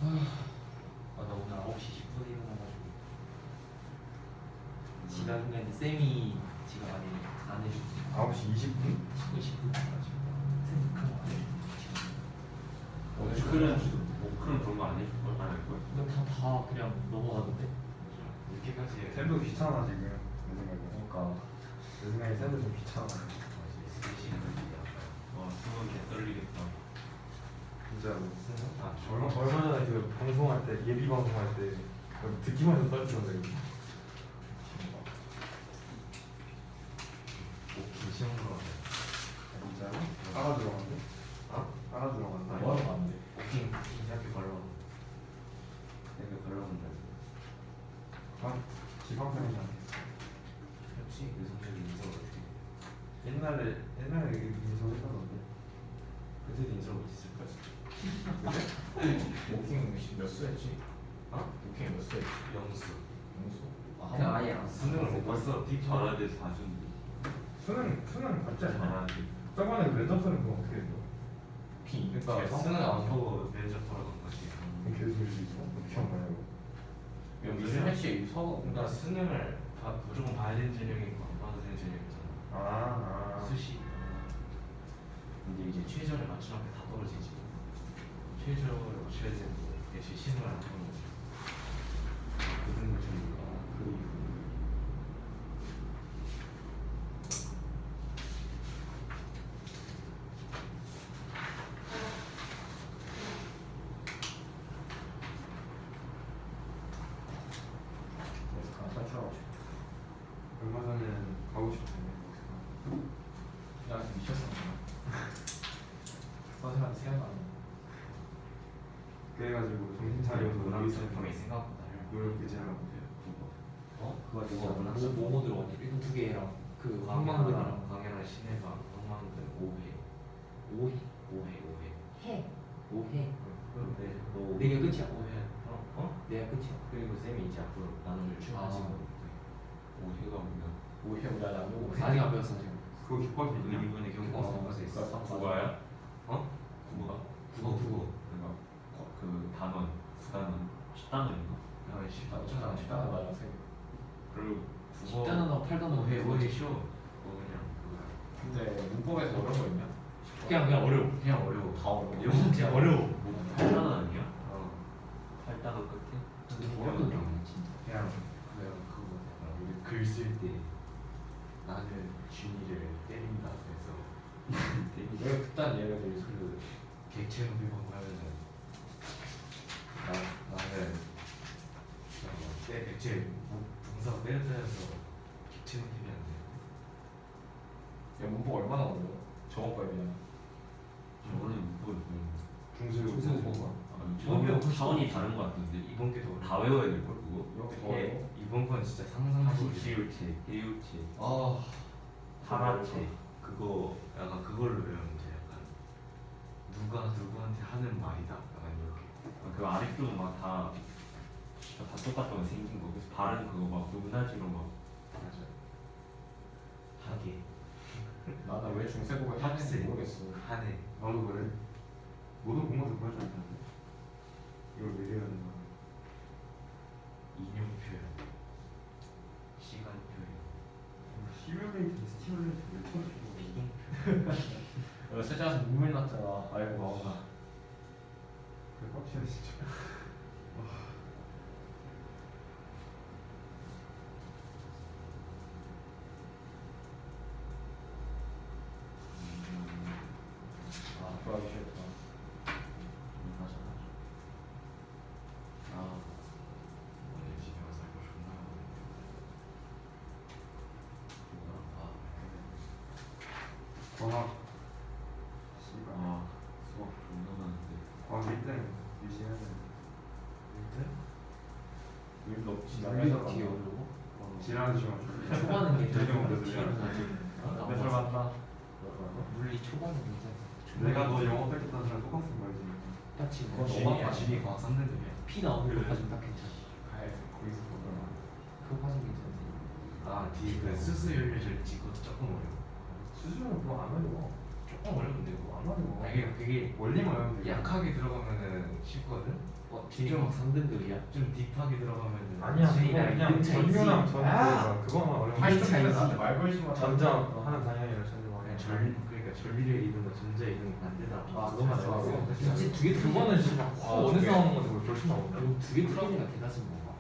나 오늘 9시 10분에 일어나가지고 지가 근데 쌤이 지가 많이 안 해줘. 9시 20분? 10분 10분 가지고 쌤이 그거 안 해줘. 오늘 크는 그런 거 안 해줄 걸? 안 할 걸? 이거 다 그냥 넘어가던데. 이렇게까지 해. 쌤도 귀찮아 지금 내 생각에. 그러니까 내 생각에 쌤도 좀 귀찮아. 와 수능 개 떨리겠다. 진짜로. 아 얼마 전에 그 방송할 때 예비 방송할 때 듣기만 해도 떨리던데. 시험 들어. 진짜로? 따라 들어간대? 어? 따라 들어간다. 뭐 하러 가는데? 오킹 학교 걸러. 내가 걸러본다. 아, 지방생이야. 역시 그 성적이 인서였지. 옛날에 인서했다던데. 그때도 인서가 있을 거야. 오킹 몇 수했지? 어? 오킹 몇 수했지? 영수. 영수? 그냥 아예 안 수능을 못 봤어. 딥 잘해야 돼 4준. 수능 봤지 않냐? 잘해야 돼. 저번에 면접 쓰는 거 어떻게 했어? 피. 그러니까 수능 안 보고 면접 보러 간 거지. 계속 일수 있어? 기억나요? 미술 해치 서가 그러니까 수능을 무조건 봐야 되는 전형이 있고 안 봐도 되는 전형이 있잖아. 아. 수시. 근데 이제 최저를 맞추는 게 다 떨어지지. 최저를 맞춰야 되는데 역시 시험을 안 보는 거지. 그 등급 전형이. 그 이후. 그래서 가서 탈출하고 싶어. 얼마 전에는 가고 싶었네. 야 미쳤어. 선생님한테 생각나는. 그래가지고 정신 차려서 문학 여기서 작품이 생각보다 노력 의지하라고. 어? 그거 그거 문학 뭐뭐 들어갔지? 일단 두 개랑 그 황망근이랑 황망근이랑 강연한 신해방 황망근 5회 5회 해. 5회. 근데 너 내게 끝이야. 5회 어? 내가 끝이야. 그리고 쌤이 이제 앞으로 나눔을 추가하신 아. 거기 5회가 뭐냐 5회 우리 안 배우고 아직 안 배웠어 지금. 그거 교과서 그 있냐? 이번에 경고서에서 있어 국어야? 어? 국어가? 국어 그러니까 그 단원, 수단원, 10단원인가? 야 쉽다 어쩌다 쉽다 맞아 세. 그리고 국어 10단원하고 8단원 5회 쉬워 그거 그냥 그거야 근데 문법에서 어려운 거 있냐? 그냥 어려워 그냥 어려워 다 어려워. 영어 그냥 어려워 뭐 8단원 아니야? 어 8단원 끝에? 근데 어렵거든 진짜. 그냥 그거 우리 글 쓸 때 나는 준이를 때린다 그래서 내가 극단 예를 들어서 그 객체 높이 방하면은 나는 때 객체 분석 때려서 객체 높이면 돼 야 문법 얼마나 어려워? 저번거에비하면 저번에 못 보였고. 중수 중수 공부. 처음에 차원이 다른 거 같은데 이번 게더 다 외워야 될 걸 그거? 이렇게 더 어려워? 이번 건 진짜 하부 상상하기 치유체, 해유체, 아 하라체. 그거 약간 그걸로 외우면 돼 약간 누가 누구한테 하는 말이다 약간 이렇게 그 아래쪽은 막다 똑같던 거 생긴 거. 그래서 발음 그거 막 높낮이로 막. 맞아 하게 나는 왜 중세국을 학생. 하는지 모르겠어. 하네 나도 그래. 모든 공부도 그러지 않는데. 이걸 왜 해야 되나? 인용 표현 시간 표현 시뮬레이터, 스티뮬레이터 왜 쳐주고? 비동 표현 세자에서 눈물 났잖아. 아이고 마음아. 그래 빡치네 진짜. 아 돌아가기 싫다. 맞아 맞아. 아 오늘 집에 와서 이거 존나 과학. 씨발. 아 수학 존나 많은데. 과학 1등 유지해야 돼. 1등? 일 높지. 물리 어떻게 어려워? 지난주 시간. 초반은 괜찮아 몇살 맞나? 물리 초반은 괜찮아 내가 너 영어 뺏겼다는 사람 똑같은 말이지. 딱 지금 그건 준이 너무 준이 과학 3등급이야 피 나오는 그래. 것까지는 딱 괜찮아 아예 거기서 보더라. 그거까진 괜찮네 아 뒤에 그 스스 연료절지 그거 조금 어려워 수준은 그거 안 어려워. 조금 어려운데 그거 안 어려워. 되게 원리만 외우면 돼. 약하게 들어가면은 쉽거든? 지금 막 3등급이야? 좀 딥하게 들어가면은 아니야 그냥 전류랑 그거만 어려운 파이트 거. 차이지. 나한테 말 걸지 마. 전자 하는 방향이랑 전자 그냥 방향. 그러니까 전리를 이루는 전자 이루는 반대다. 그것만 알고. 진짜 두개 그거는 진짜 어디서 나오는 건지 모르겠어. 훨씬 나온다. 그럼 두개 틀리니까 대다수인 건가?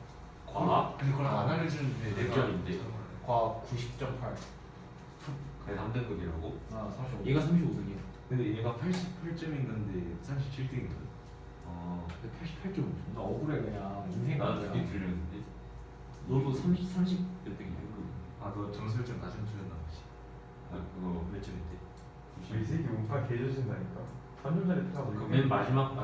과학? 근데 그걸 안 알려주는데 내가 100점인데? 과학 90.8. 그게 3등급이라고? 아 35. 얘가 35등이야. 근데 얘가 88점인 건데 37등이거든. 아, 88점 존나 억울해 그냥 인생 나는 같아. 두개 들렸는데. 너도 30몇 등이야? 아너 점수를 좀 낮으면 틀렸나 보지. 나 그거 몇 점인데? 이 새끼 운빨 개조진다니까. 3점짜리 타고 그맨 마지막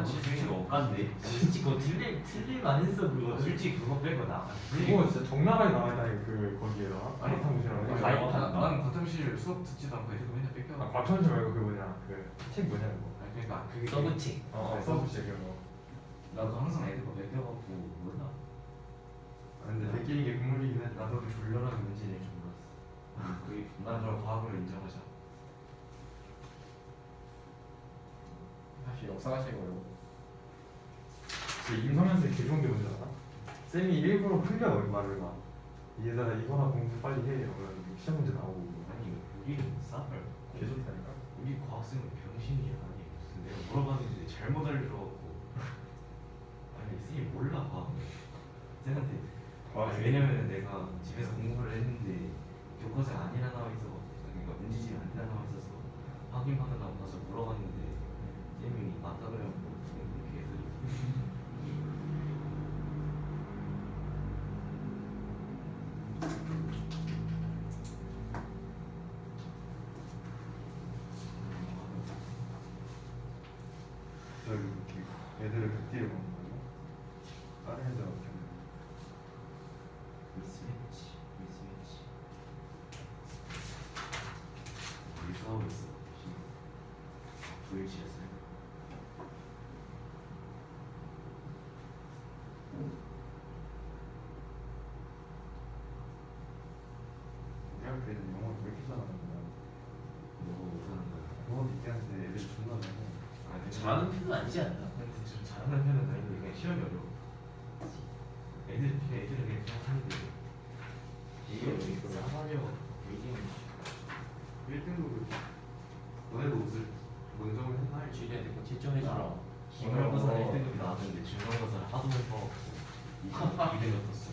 질문이 엇간데. 솔직히 그거 틀릴만 했어 그거. 솔직히 그거 빼고 나. 그거 진짜 적나라하게 나와있다니 그 거기에다. 아리탕무시라고. 나는 과탐실 수업 듣지도 않고 애들 맨날 뺏겨. 과천시 말고 그 뭐냐 그 책 뭐냐 그거. 아니 그러니까 그게 서브책. 서브책 그거. 나도 항상 애들 거 뺏겨갖고 몰라. 근데 베끼는 게 국물이긴 해. 나도 그 졸렬하게 문제 낼줄 몰랐어. 그게 난 그런 과학을 인정하자. 사실 역사가 최고요. 그 임성현 쌤 개좋은 게 뭔지 알아? 쌤이 일부러 흘려 말을 막 얘들아 이거나 공부 빨리 해 이러면 시험 문제 나오고 아니 우리는 싸발. 개좋다니까. 우리 과학생은 병신이야. 아니 무슨 내가 물어봤는데 잘못 알려줘갖고. 아니 쌤이 몰라 과학. 쌤한테. 왜냐면은 내가 집에서 공부를 했는데 교과서에 아니라 나와 있어. 그러니까 문제집이 아니라 나와 있어서 확인받으려고 가서 물어봤는데 쌤이 맞다 그래갖고 그렇게 해서. 저기 애들을 극딜을 먹는 거죠. 다른 애들 어떻게 미스매치. 우리 싸우고 있어. 조일치였어요. 우리 학교 애들 영어 왜 이렇게 잘하는 거야? 너가 못하는 거야. 영어 얘기하는데 애들 존나 잘해. 잘하는 편은 아니지 않나? 근데 좀 잘하는 편은 아닌데 그냥 시험이 어려워. 애들은 그냥 하면 돼. 이게 싸가려. 이게 1등급을 너네도 옷을 원정을 했나? 주인한테 꼭 채점해주라. 기말고사 1등급이 나왔는데 중간고사를 하도 못 봐갖고 2등급 떴어.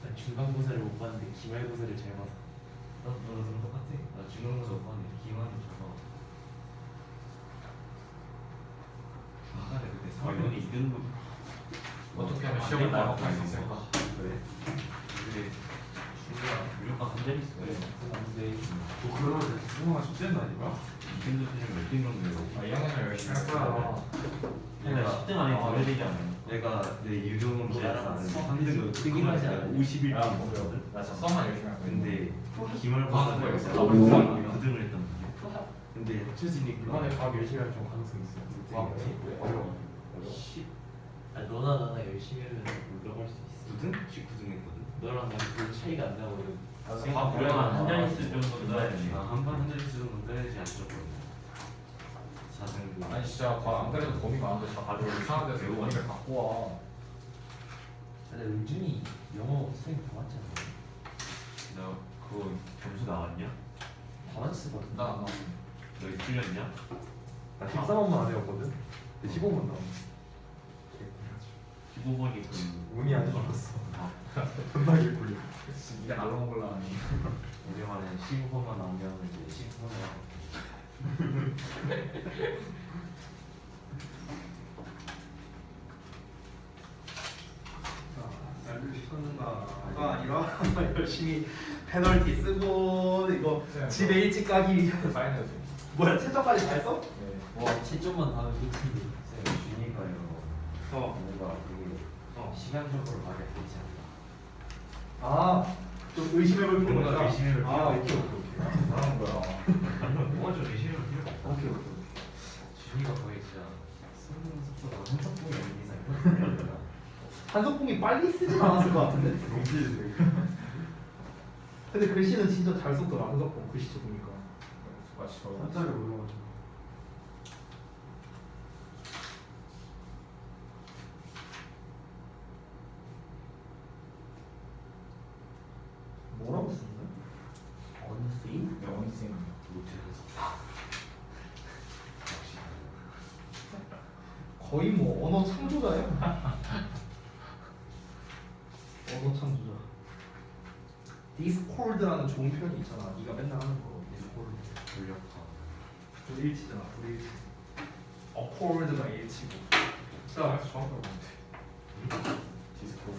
난 중간고사를 못 봤는데 기말고사를 잘 봐서. 너랑 똑같아. 나 중간고사 못 봤는데 기말은 잘 봐. 중간에 그때 4년이 2등급 어떻게 하면 시험을 날먹할 수 있을까? 그래? 근데 무조건 한 자리 있어. 안돼. 뭐 그러면 승호가 숙제한다니까? 2등급 중에 몇 등 정도 되고. 2학년은 열심히 할 거야. 근데 10등 안에 들어야 되지 않아요? 내가 내 유료 문제라서 3등급 뜨기로 하지 않아요? 51등 야, 있었거든. 나 진짜 썸만 열심히 할 거야. 근데 과학 기말고사를 뭐였어? 9등을 했단 말이야. 근데 최진이 이번에 과학 열심히 할 좀 가능성 있어. 과학 어려워. 아, 너나 나나 열심히 하면 올라갈 수 있어. 9등? 19등 했거든. 너랑 나랑 별 차이가 안 나거든. 과학 불량한 한 자리 있을 정도 넣어야 되네. 한번 자리 쓰는 넣어야지 안 쳤거든. 4등. 아니 진짜 과학 안 그래도 범위 많은데 다 가지고 이상한 데서 이거 원리를 갖고 와. 근데 은준이 영어 선생님 다 맞잖아. 나 그거 점수 나왔냐? 다 맞았을 것 같은데. 나안 나와. 너 틀렸냐? 나 13번만 안 해왔거든? 근데 15번 나와. 15번이 그 운이 안 좋았어. 아, 존나 개꿀려. 이게 날로 먹으려니. 오랜만에 15번만 나오면 이제 15번만 날들 씻었는가가 아니라 열심히 페널티 쓰고 이거 집에 일찍 가기 사인해줘. 뭐야 채점까지 다 했어? 네. 와 채점만 다 하면 끝인데. 주니까요. 뭔가 그게 시간적으로 말이 안 되지 않나. 좀 의심해볼 필요가 뭔가 있다. 의심해볼 필요가 오케이 있다. 오케이 잘하는 거야. 뭔가 좀 의심해볼 필요가 있다. 오케이 오케이. 준이가 거의 진짜 수능 속도가 한석봉이 아닌 이상 한석봉이 빨리 쓰진 않았을 것 같은데. 용필 근데 글씨는 진짜 잘 썼더라 한석봉 글씨체 보니까. 맞죠. 한자리 올라가지고. 거의 뭐 언어 창조자예요. 언어 창조자. 디스코드라는 좋은 표현이 있잖아. 네가 맨날 하는 거. 디스코드. 돌려파. 불일치잖아. 불일치. 어코드가 일치고. 자, 정확하게 뭔데? 디스코드.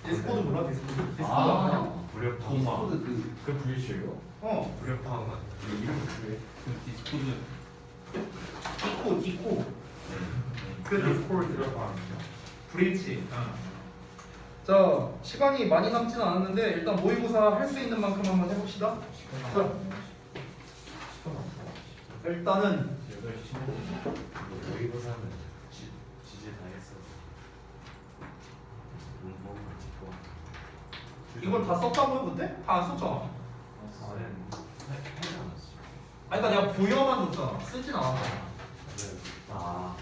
디스코드 몰라? 디스코드. 디스코드 아. 아니야? 불려파. 디스코드 그 불일치예요? 어. 불려파가 이름 그래. 그 디스코드. 디코. 그 디스코드. 불일치. 자, 시간이 많이 남지는 않았는데 일단 모의고사 할 수 있는 만큼 한번 해봅시다. 자, 일단은 8시 15분. 모의고사는 지제 다 했어. 문법만 찍고. 이걸 다 썼다고요 그때? 다 안 썼잖아. 하지 않았어. 아니 그러니까 내가 부여만 줬잖아. 쓰진 않았잖아. 아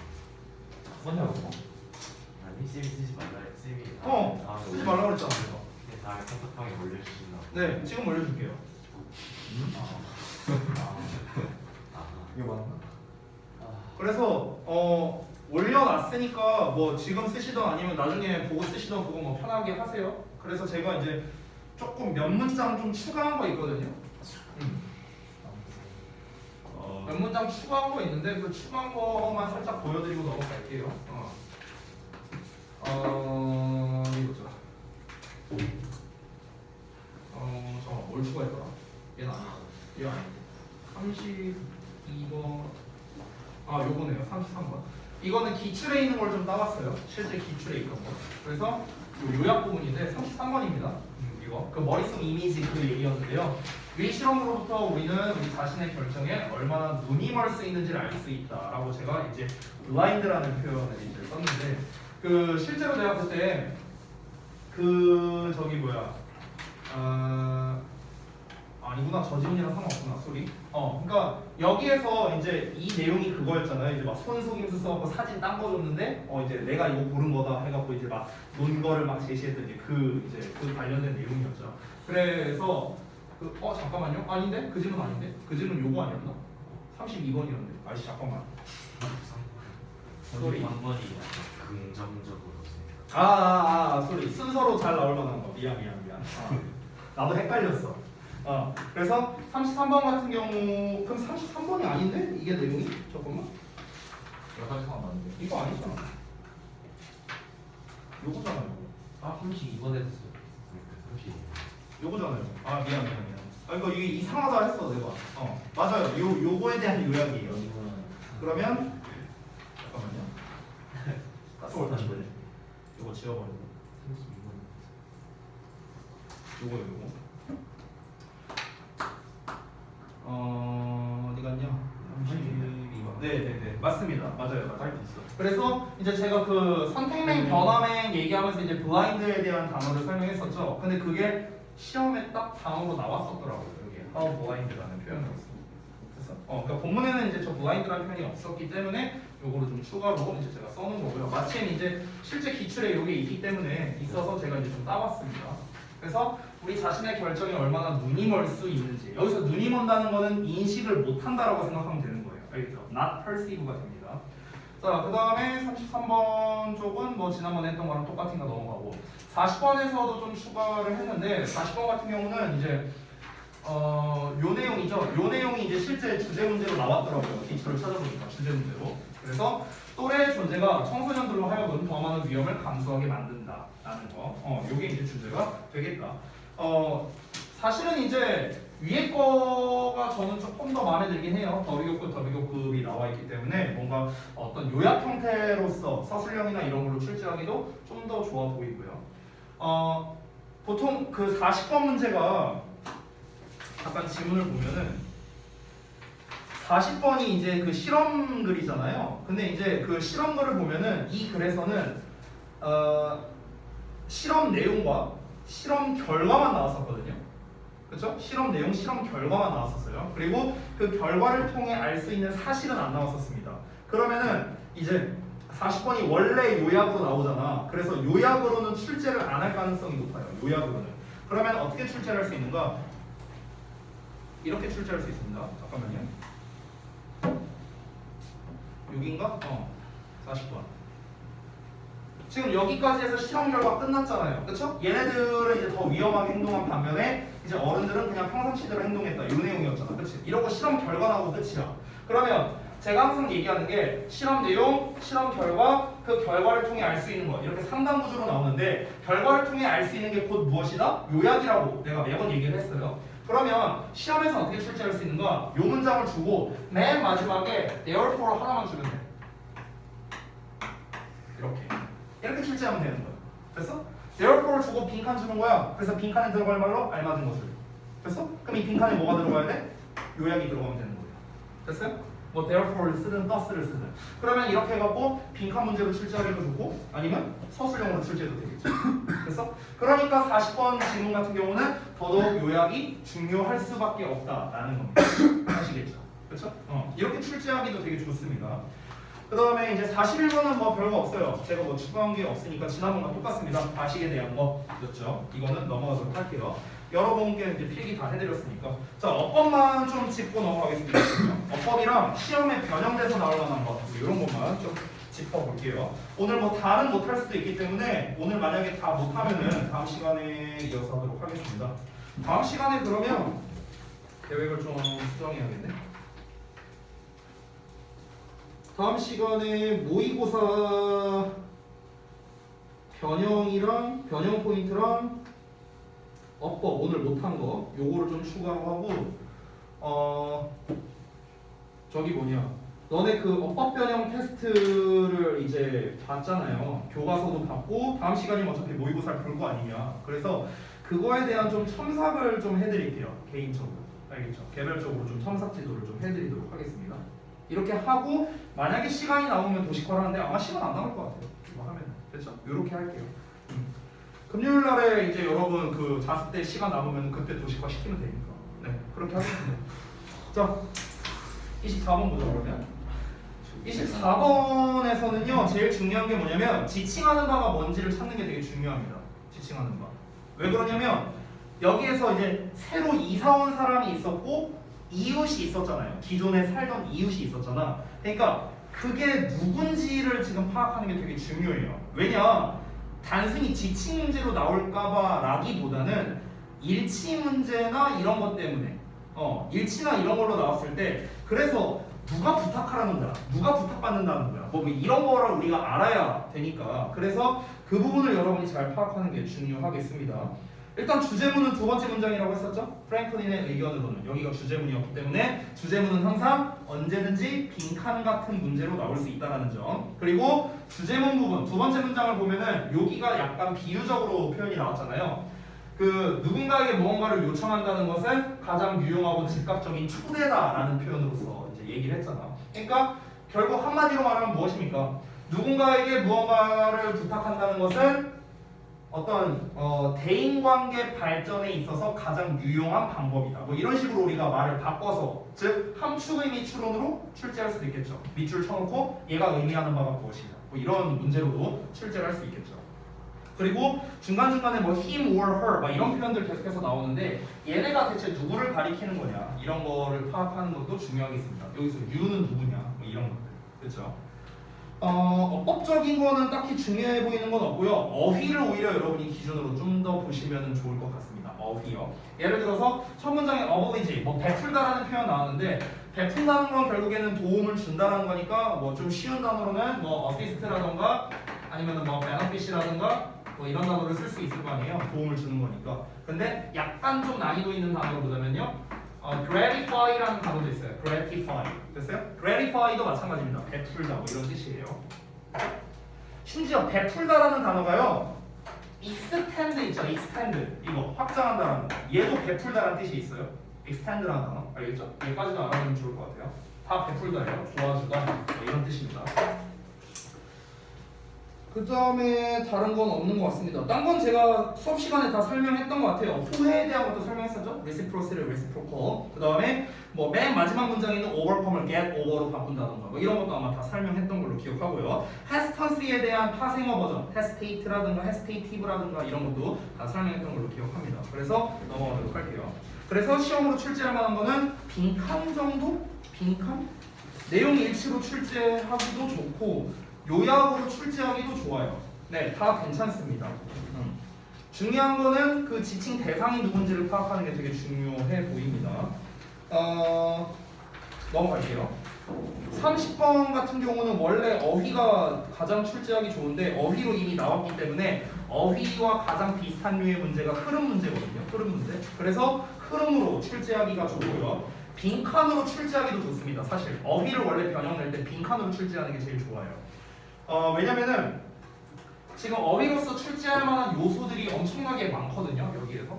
썼냐고. 아니 쌤이 쓰지 말라 쌤이. 쓰지 말라고 그랬잖아 내가. 네, 다음에 카톡방에 올려주신다고. 네, 지금 올려줄게요. 이거 맞나? 그래서 올려놨으니까 뭐 지금 쓰시던 아니면 나중에 보고 쓰시던 그거 뭐 편하게 하세요. 그래서 제가 이제 조금 몇 문장 좀 추가한 거 있거든요. 몇 문장 추가한 거 있는데 그 추가한 거만 살짝 보여드리고 넘어갈게요. 이거죠. 잠깐만 뭘 추가했더라? 얘는 아니야. 얘 아닌데. 32번. 요거네요. 33번. 이거는 기출에 있는 걸 좀 따왔어요. 실제 기출에 있던 거. 그래서 요 요약 부분인데 33번입니다. 이거 그 머릿속 이미지 그 얘기였는데요. 위 실험으로부터 우리는 우리 자신의 결정에 얼마나 눈이 멀 수 있는지를 알 수 있다라고 제가 이제 블라인드라는 표현을 이제 썼는데 그 실제로 내가 그때 그 저기 뭐야 아니구나 저지훈이랑 상관없구나 소리. 그러니까 여기에서 이제 이 내용이 그거였잖아요. 이제 막 손속임수 써갖고 사진 딴 거 줬는데 이제 내가 이거 고른 거다 해갖고 이제 막 논 거를 막 제시했던 이제 그 관련된 내용이었죠. 그래서 잠깐만요. 아닌데 그 질문 아닌데 그 질문 요거 아니었나? 32번이었는데. 아이씨 잠깐만. 소리. 방번이 긍정적으로 생각. 소리. 순서로 잘 나올 만한 거. 미안. 나도 헷갈렸어. 그래서 33번 같은 경우 그럼 33번이 아닌데? 이게 내용이? 잠깐만. 8시 반 맞는데. 이거 아니잖아. 요거잖아요. 32번 했어요. 요거잖아요. 미안. 이거 이게 이상하다 했어 내가. 맞아요. 요거에 대한 요약이에요. 그러면 잠깐만요. 따뜻한 요거 지워버리고. 32번. 요거. 어디 갔냐? 32번. 네, 맞습니다. 맞아요. 그래서 이제 제가 그 선택맹, 변화맹 얘기하면서 이제 블라인드에 대한 단어를 설명했었죠. 근데 그게 시험에 딱 단어로 나왔었더라고요. 여기 how blind라는 표현이었어요. 그래서 그러니까 본문에는 이제 저 blind라는 표현이 없었기 때문에 요거를 좀 추가로 이제 제가 써놓은 거고요. 마침 이제 실제 기출에 요게 있기 때문에 있어서 제가 이제 좀 따왔습니다. 그래서 우리 자신의 결정이 얼마나 눈이 멀 수 있는지. 여기서 눈이 먼다는 거는 인식을 못한다라고 생각하면 되는 거예요. 알겠죠? Not perceive가 됩니다. 자, 그 다음에 33번 쪽은 뭐 지난번에 했던 거랑 똑같은 거 넘어가고 40번에서도 좀 추가를 했는데 40번 같은 경우는 이제 요 내용이죠. 요 내용이 이제 실제 주제 문제로 나왔더라고요. 기출을 찾아보니까 주제 문제로. 그래서 또래의 존재가 청소년들로 하여금 더 많은 위험을 감수하게 만든다라는 거. 요게 이제 주제가 되겠다. 사실은 이제 위에 거가 저는 조금 더 마음에 들긴 해요. 더비교급, 더비교급이 나와 있기 때문에 뭔가 어떤 요약 형태로서 서술형이나 이런 걸로 출제하기도 좀 더 좋아 보이고요. 보통 그 40번 문제가 잠깐 지문을 보면은 40번이 이제 그 실험 글이잖아요. 근데 이제 그 실험 글을 보면은 이 글에서는 실험 내용과 실험 결과만 나왔었거든요. 그렇죠? 실험 내용, 실험 결과만 나왔었어요. 그리고 그 결과를 통해 알 수 있는 사실은 안 나왔었습니다. 그러면은 이제 40번이 원래 요약으로 나오잖아. 그래서 요약으로는 출제를 안 할 가능성이 높아요. 요약으로는. 그러면 어떻게 출제를 할 수 있는가? 이렇게 출제할 수 있습니다. 잠깐만요. 여기인가? 40번. 지금 여기까지 해서 실험 결과 끝났잖아요. 그쵸? 얘네들은 이제 더 위험하게 행동한 반면에 이제 어른들은 그냥 평상시대로 행동했다. 이 내용이었잖아. 그치? 이러고 실험 결과 나오고 끝이야. 그러면 제가 항상 얘기하는 게 실험 내용, 실험 결과, 그 결과를 통해 알 수 있는 거 이렇게 3단 구조로 나오는데 결과를 통해 알 수 있는 게 곧 무엇이다? 요약이라고 내가 매번 얘기를 했어요. 그러면 시험에서 어떻게 출제할 수 있는가? 요 문장을 주고 맨 마지막에 therefore 하나만 주면 돼. 이렇게 출제하면 되는 거야. 됐어? therefore 주고 빈칸 주는 거야. 그래서 빈칸에 들어갈 말로 알맞은 것을. 됐어? 그럼 이 빈칸에 뭐가 들어가야 돼? 요약이 들어가면 되는 거야. 됐어요? 뭐 therefore 쓰든 thus를 쓰든. 그러면 이렇게 해갖고 빈칸 문제로 출제하기도 좋고 아니면 서술형으로 출제해도 되겠죠. 됐어? 그러니까 40번 질문 같은 경우는 더더욱 요약이 중요할 수밖에 없다라는 겁니다. 아시겠죠? 그렇죠? 이렇게 출제하기도 되게 좋습니다. 그 다음에 이제 41번은 뭐 별거 없어요. 제가 뭐 추가한 게 없으니까 지난번과 똑같습니다. 과식에 대한 거였죠. 이거는 넘어가도록 할게요. 여러분께 이제 필기 다 해드렸으니까. 자, 어법만 좀 짚고 넘어가겠습니다. 어법이랑 시험에 변형돼서 나올 만한 거 이런 것만 좀 짚어볼게요. 오늘 뭐 다는 못할 수도 있기 때문에 오늘 만약에 다 못하면은 다음 시간에 이어서 하도록 하겠습니다. 다음 시간에 그러면 계획을 좀 수정해야겠네. 다음 시간에 모의고사 변형이랑 변형 포인트랑 어법 오늘 못한 거 요거를 좀 추가하고 저기 뭐냐 너네 그 어법 변형 테스트를 이제 봤잖아요. 교과서도 봤고 다음 시간이면 어차피 모의고사를 볼 거 아니냐. 그래서 그거에 대한 좀 첨삭을 좀 해드릴게요. 개인적으로. 알겠죠? 개별적으로 좀 첨삭 지도를 좀 해드리도록 하겠습니다. 이렇게 하고 만약에 시간이 나오면 도식화를 하는데 아마 시간 안 남을 것 같아요. 이거 하면 됐죠? 이렇게 할게요. 금요일 날에 이제 여러분 그 자습 때 시간 남으면 그때 도식화 시키면 되니까. 네, 그렇게 하겠습니다. 자, 24번 보자 그러면. 24번에서는요 제일 중요한 게 뭐냐면 지칭하는 바가 뭔지를 찾는 게 되게 중요합니다. 지칭하는 바. 왜 그러냐면 여기에서 이제 새로 이사 온 사람이 있었고 이웃이 있었잖아요. 기존에 살던 이웃이 있었잖아. 그러니까 그게 누군지를 지금 파악하는 게 되게 중요해요. 왜냐? 단순히 지칭 문제로 나올까봐 라기보다는 일치 문제나 이런 것 때문에 일치나 이런 걸로 나왔을 때 그래서 누가 부탁하라는 거야? 누가 부탁받는다는 거야? 뭐 이런 거를 우리가 알아야 되니까 그래서 그 부분을 여러분이 잘 파악하는 게 중요하겠습니다. 일단 주제문은 두 번째 문장이라고 했었죠? 프랭클린의 의견으로는 여기가 주제문이었기 때문에 주제문은 항상 언제든지 빈칸 같은 문제로 나올 수 있다는 점. 그리고 주제문 부분 두 번째 문장을 보면은 여기가 약간 비유적으로 표현이 나왔잖아요. 그 누군가에게 무언가를 요청한다는 것은 가장 유용하고 즉각적인 초대다라는 표현으로서 이제 얘기를 했잖아. 그러니까 결국 한마디로 말하면 무엇입니까? 누군가에게 무언가를 부탁한다는 것은 어떤 대인관계 발전에 있어서 가장 유용한 방법이다. 뭐 이런 식으로 우리가 말을 바꿔서 즉 함축의 미추론으로 출제할 수도 있겠죠. 밑줄 쳐놓고 얘가 의미하는 바가 무엇이냐. 뭐 이런 문제로도 출제를 할 수 있겠죠. 그리고 중간중간에 뭐 him or her 막 이런 표현들 계속해서 나오는데 얘네가 대체 누구를 가리키는 거냐 이런 거를 파악하는 것도 중요하겠습니다. 여기서 you는 누구냐 뭐 이런 것들. 그렇죠? 어법적인 거는 딱히 중요해 보이는 건 없고요. 어휘를 오히려 여러분이 기준으로 좀 더 보시면 좋을 것 같습니다. 어휘요. 예를 들어서 첫 문장에 oblige, 뭐 베풀다라는 표현 나왔는데 베푼다는 건 결국에는 도움을 준다라는 거니까 뭐 좀 쉬운 단어로는 뭐 assist라던가 아니면 뭐 benefit이라던가 뭐 이런 단어를 쓸 수 있을 거 아니에요. 도움을 주는 거니까. 근데 약간 좀 난이도 있는 단어로 보자면요. gratify라는 단어도 있어요. gratify. 됐어요? gratify도 마찬가지입니다. 베풀다 뭐 이런 뜻이에요. 심지어 베풀다라는 단어가요. extend 있죠. extend. 이거 확장한다라는 거. 얘도 베풀다라는 뜻이 있어요. extend라는 단어. 알겠죠? 여기까지도 알아두면 좋을 것 같아요. 다 베풀다예요. 도와주다. 뭐 이런 뜻입니다. 그 다음에 다른 건 없는 것 같습니다. 딴 건 제가 수업 시간에 다 설명했던 것 같아요. 후회에 대한 것도 설명했었죠. reciprocity, reciprocal. 그 다음에 뭐 맨 마지막 문장에 있는 overcome을 get over로 바꾼다던가 뭐 이런 것도 아마 다 설명했던 걸로 기억하고요. hesitancy에 대한 파생어 버전, hesitate라든가 hesitative라든가 이런 것도 다 설명했던 걸로 기억합니다. 그래서 넘어가도록 할게요. 그래서 시험으로 출제할 만한 거는 빈칸 정도? 빈칸? 내용 일치로 출제하기도 좋고 요약으로 출제하기도 좋아요. 네, 다 괜찮습니다. 중요한 거는 그 지칭 대상이 누군지를 파악하는 게 되게 중요해 보입니다. 넘어갈게요. 30번 같은 경우는 원래 어휘가 가장 출제하기 좋은데 어휘로 이미 나왔기 때문에 어휘와 가장 비슷한 류의 문제가 흐름 문제거든요. 흐름 문제. 그래서 흐름으로 출제하기가 좋고요. 빈칸으로 출제하기도 좋습니다. 사실 어휘를 원래 변형 낼 때 빈칸으로 출제하는 게 제일 좋아요. 왜냐면은 지금 어휘로서 출제할 만한 요소들이 엄청나게 많거든요. 여기에서.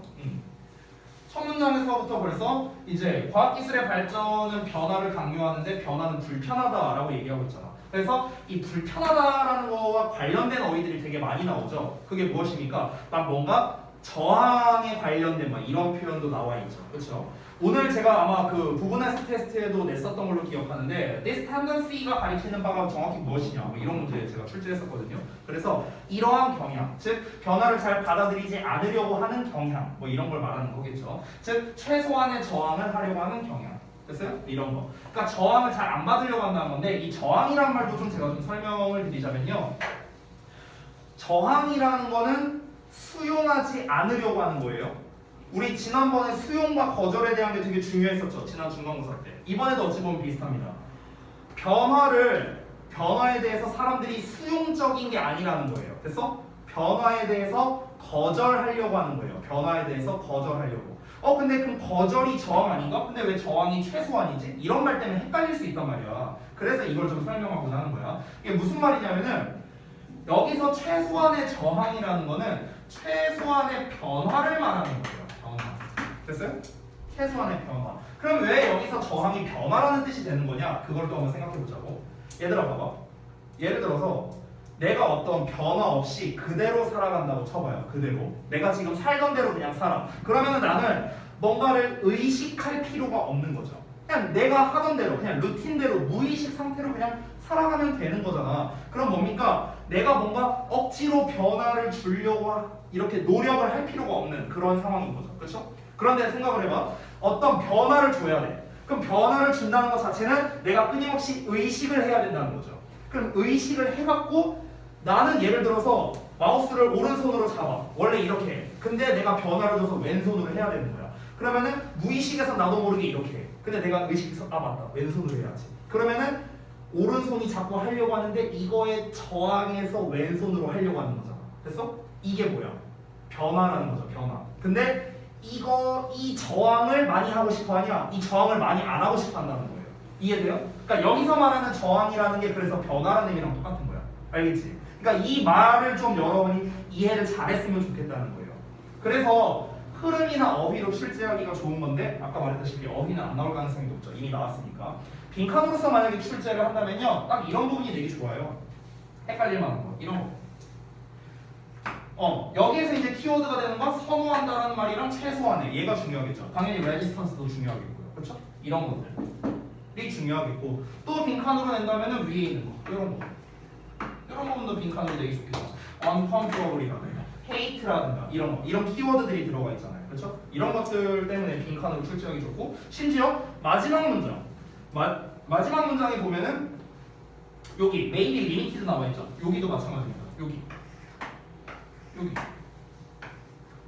첫 문장에서부터 벌써 이제 과학기술의 발전은 변화를 강요하는데 변화는 불편하다라고 얘기하고 있잖아. 그래서 이 불편하다라는 거와 관련된 어휘들이 되게 많이 나오죠. 그게 무엇입니까? 막 뭔가 저항에 관련된 막 이런 표현도 나와 있죠. 그렇죠? 오늘 제가 아마 그 부분해석 테스트에도 냈었던 걸로 기억하는데 this tendency가 가리키는 바가 정확히 무엇이냐 뭐 이런 문제 제가 출제했었거든요. 그래서 이러한 경향, 즉 변화를 잘 받아들이지 않으려고 하는 경향 뭐 이런 걸 말하는 거겠죠. 즉 최소한의 저항을 하려고 하는 경향. 됐어요? 이런 거. 그러니까 저항을 잘 안 받으려고 한다는 건데 이 저항이라는 말도 좀 제가 좀 설명을 드리자면요. 저항이라는 거는 수용하지 않으려고 하는 거예요. 우리 지난번에 수용과 거절에 대한 게 되게 중요했었죠. 지난 중간고사 때. 이번에도 어찌 보면 비슷합니다. 변화에 대해서 사람들이 수용적인 게 아니라는 거예요. 됐어? 변화에 대해서 거절하려고 하는 거예요. 변화에 대해서 거절하려고. 근데 그럼 거절이 저항 아닌가? 근데 왜 저항이 최소한이지? 이런 말 때문에 헷갈릴 수 있단 말이야. 그래서 이걸 좀 설명하고자 하는 거야. 이게 무슨 말이냐면은 여기서 최소한의 저항이라는 거는 최소한의 변화를 말하는 거예요. 변화. 됐어요? 최소한의 변화. 그럼 왜 여기서 저항이 변화라는 뜻이 되는 거냐? 그걸 또 한번 생각해 보자고. 얘들아 봐봐. 예를 들어서 내가 어떤 변화 없이 그대로 살아간다고 쳐봐요. 그대로. 내가 지금 살던 대로 그냥 살아. 그러면은 나는 뭔가를 의식할 필요가 없는 거죠. 그냥 내가 하던 대로 그냥 루틴대로 무의식 상태로 그냥 살아가면 되는 거잖아. 그럼 뭡니까? 내가 뭔가 억지로 변화를 주려고 이렇게 노력을 할 필요가 없는 그런 상황인 거죠. 그렇죠? 그런데 생각을 해봐. 어떤 변화를 줘야 돼. 그럼 변화를 준다는 것 자체는 내가 끊임없이 의식을 해야 된다는 거죠. 그럼 의식을 해갖고 나는 예를 들어서 마우스를 오른손으로 잡아. 원래 이렇게 해. 근데 내가 변화를 줘서 왼손으로 해야 되는 거야. 그러면은 무의식에서 나도 모르게 이렇게 해. 근데 내가 의식해서 맞다. 왼손으로 해야지. 그러면은 오른손이 자꾸 하려고 하는데 이거에 저항해서 왼손으로 하려고 하는 거잖아. 됐어? 이게 뭐야? 변화라는 거죠. 변화. 근데 이 저항을 많이 하고 싶어 하냐? 이 저항을 많이 안 하고 싶어 한다는 거예요. 이해돼요? 그러니까 여기서 말하는 저항이라는 게 그래서 변화라는 의미랑 똑같은 거야. 알겠지? 그러니까 이 말을 좀 여러분이 이해를 잘했으면 좋겠다는 거예요. 그래서 흐름이나 어휘로 출제하기가 좋은 건데 아까 말했다시피 어휘는 안 나올 가능성이 높죠. 이미 나왔으니까. 빈칸으로서 만약에 출제를 한다면요. 딱 이런 부분이 되게 좋아요. 헷갈릴 만한 거. 이런 거. 여기에서 이제 키워드가 되는 건 선호한다라는 말이랑 최소한의 얘가 중요하겠죠. 당연히 레지스턴스도 중요하겠고요. 그렇죠? 이런 것들이 중요하겠고 또 빈칸으로 낸다면은 위에 있는 거. 이런 거. 이런 부분도 빈칸으로 내기 좋겠죠. uncomfortable이라든가 hate라든가 이런 거. 이런 키워드들이 들어가 있잖아요. 그렇죠? 이런 것들 때문에 빈칸으로 출제하기 좋고 심지어 마지막 문장. 마지막 문장에 보면은 여기 maybe limited 나와 있죠. 여기도 마찬가지입니다.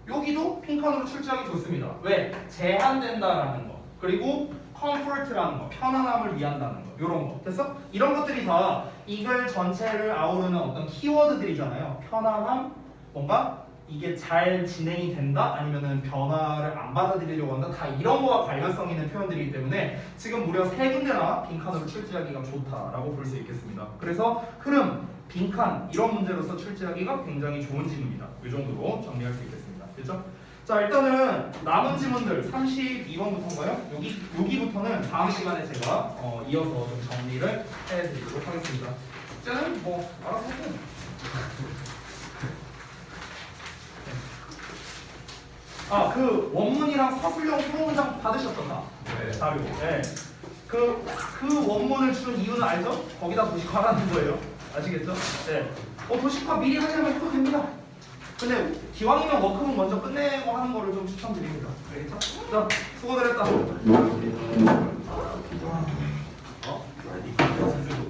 여기도 빈칸으로 출제하기 좋습니다. 왜? 제한된다라는 거. 그리고 comfort라는 거. 편안함을 위한다는 거. 요런 거. 됐어? 이런 것들이 다 이글 전체를 아우르는 어떤 키워드들이잖아요. 편안함, 뭔가 이게 잘 진행이 된다? 아니면은 변화를 안 받아들이려고 한다? 다 이런 거와 관련성 있는 표현들이기 때문에 지금 무려 3군데나 빈칸으로 출제하기가 좋다라고 볼 수 있겠습니다. 그래서 흐름, 빈칸 이런 문제로서 출제하기가 굉장히 좋은 지문이다. 이 정도로 정리할 수 있겠습니다. 됐죠? 자 일단은 남은 지문들 32번부터인가요? 여기부터는 다음 시간에 제가 이어서 좀 정리를 해드리도록 하겠습니다. 숙제는 뭐 알아서 하고 그 원문이랑 서술형 프로문장 받으셨던가? 네. 자료. 네. 그 원문을 준 이유는 알죠? 거기다 도식화라는 거예요. 아시겠죠? 네. 도식화 미리 하려면 해도 됩니다. 근데 기왕이면 워크북 먼저 끝내고 하는 거를 좀 추천드립니다. 알겠죠? 자, 수고들 했다. 어? 아니, 선생님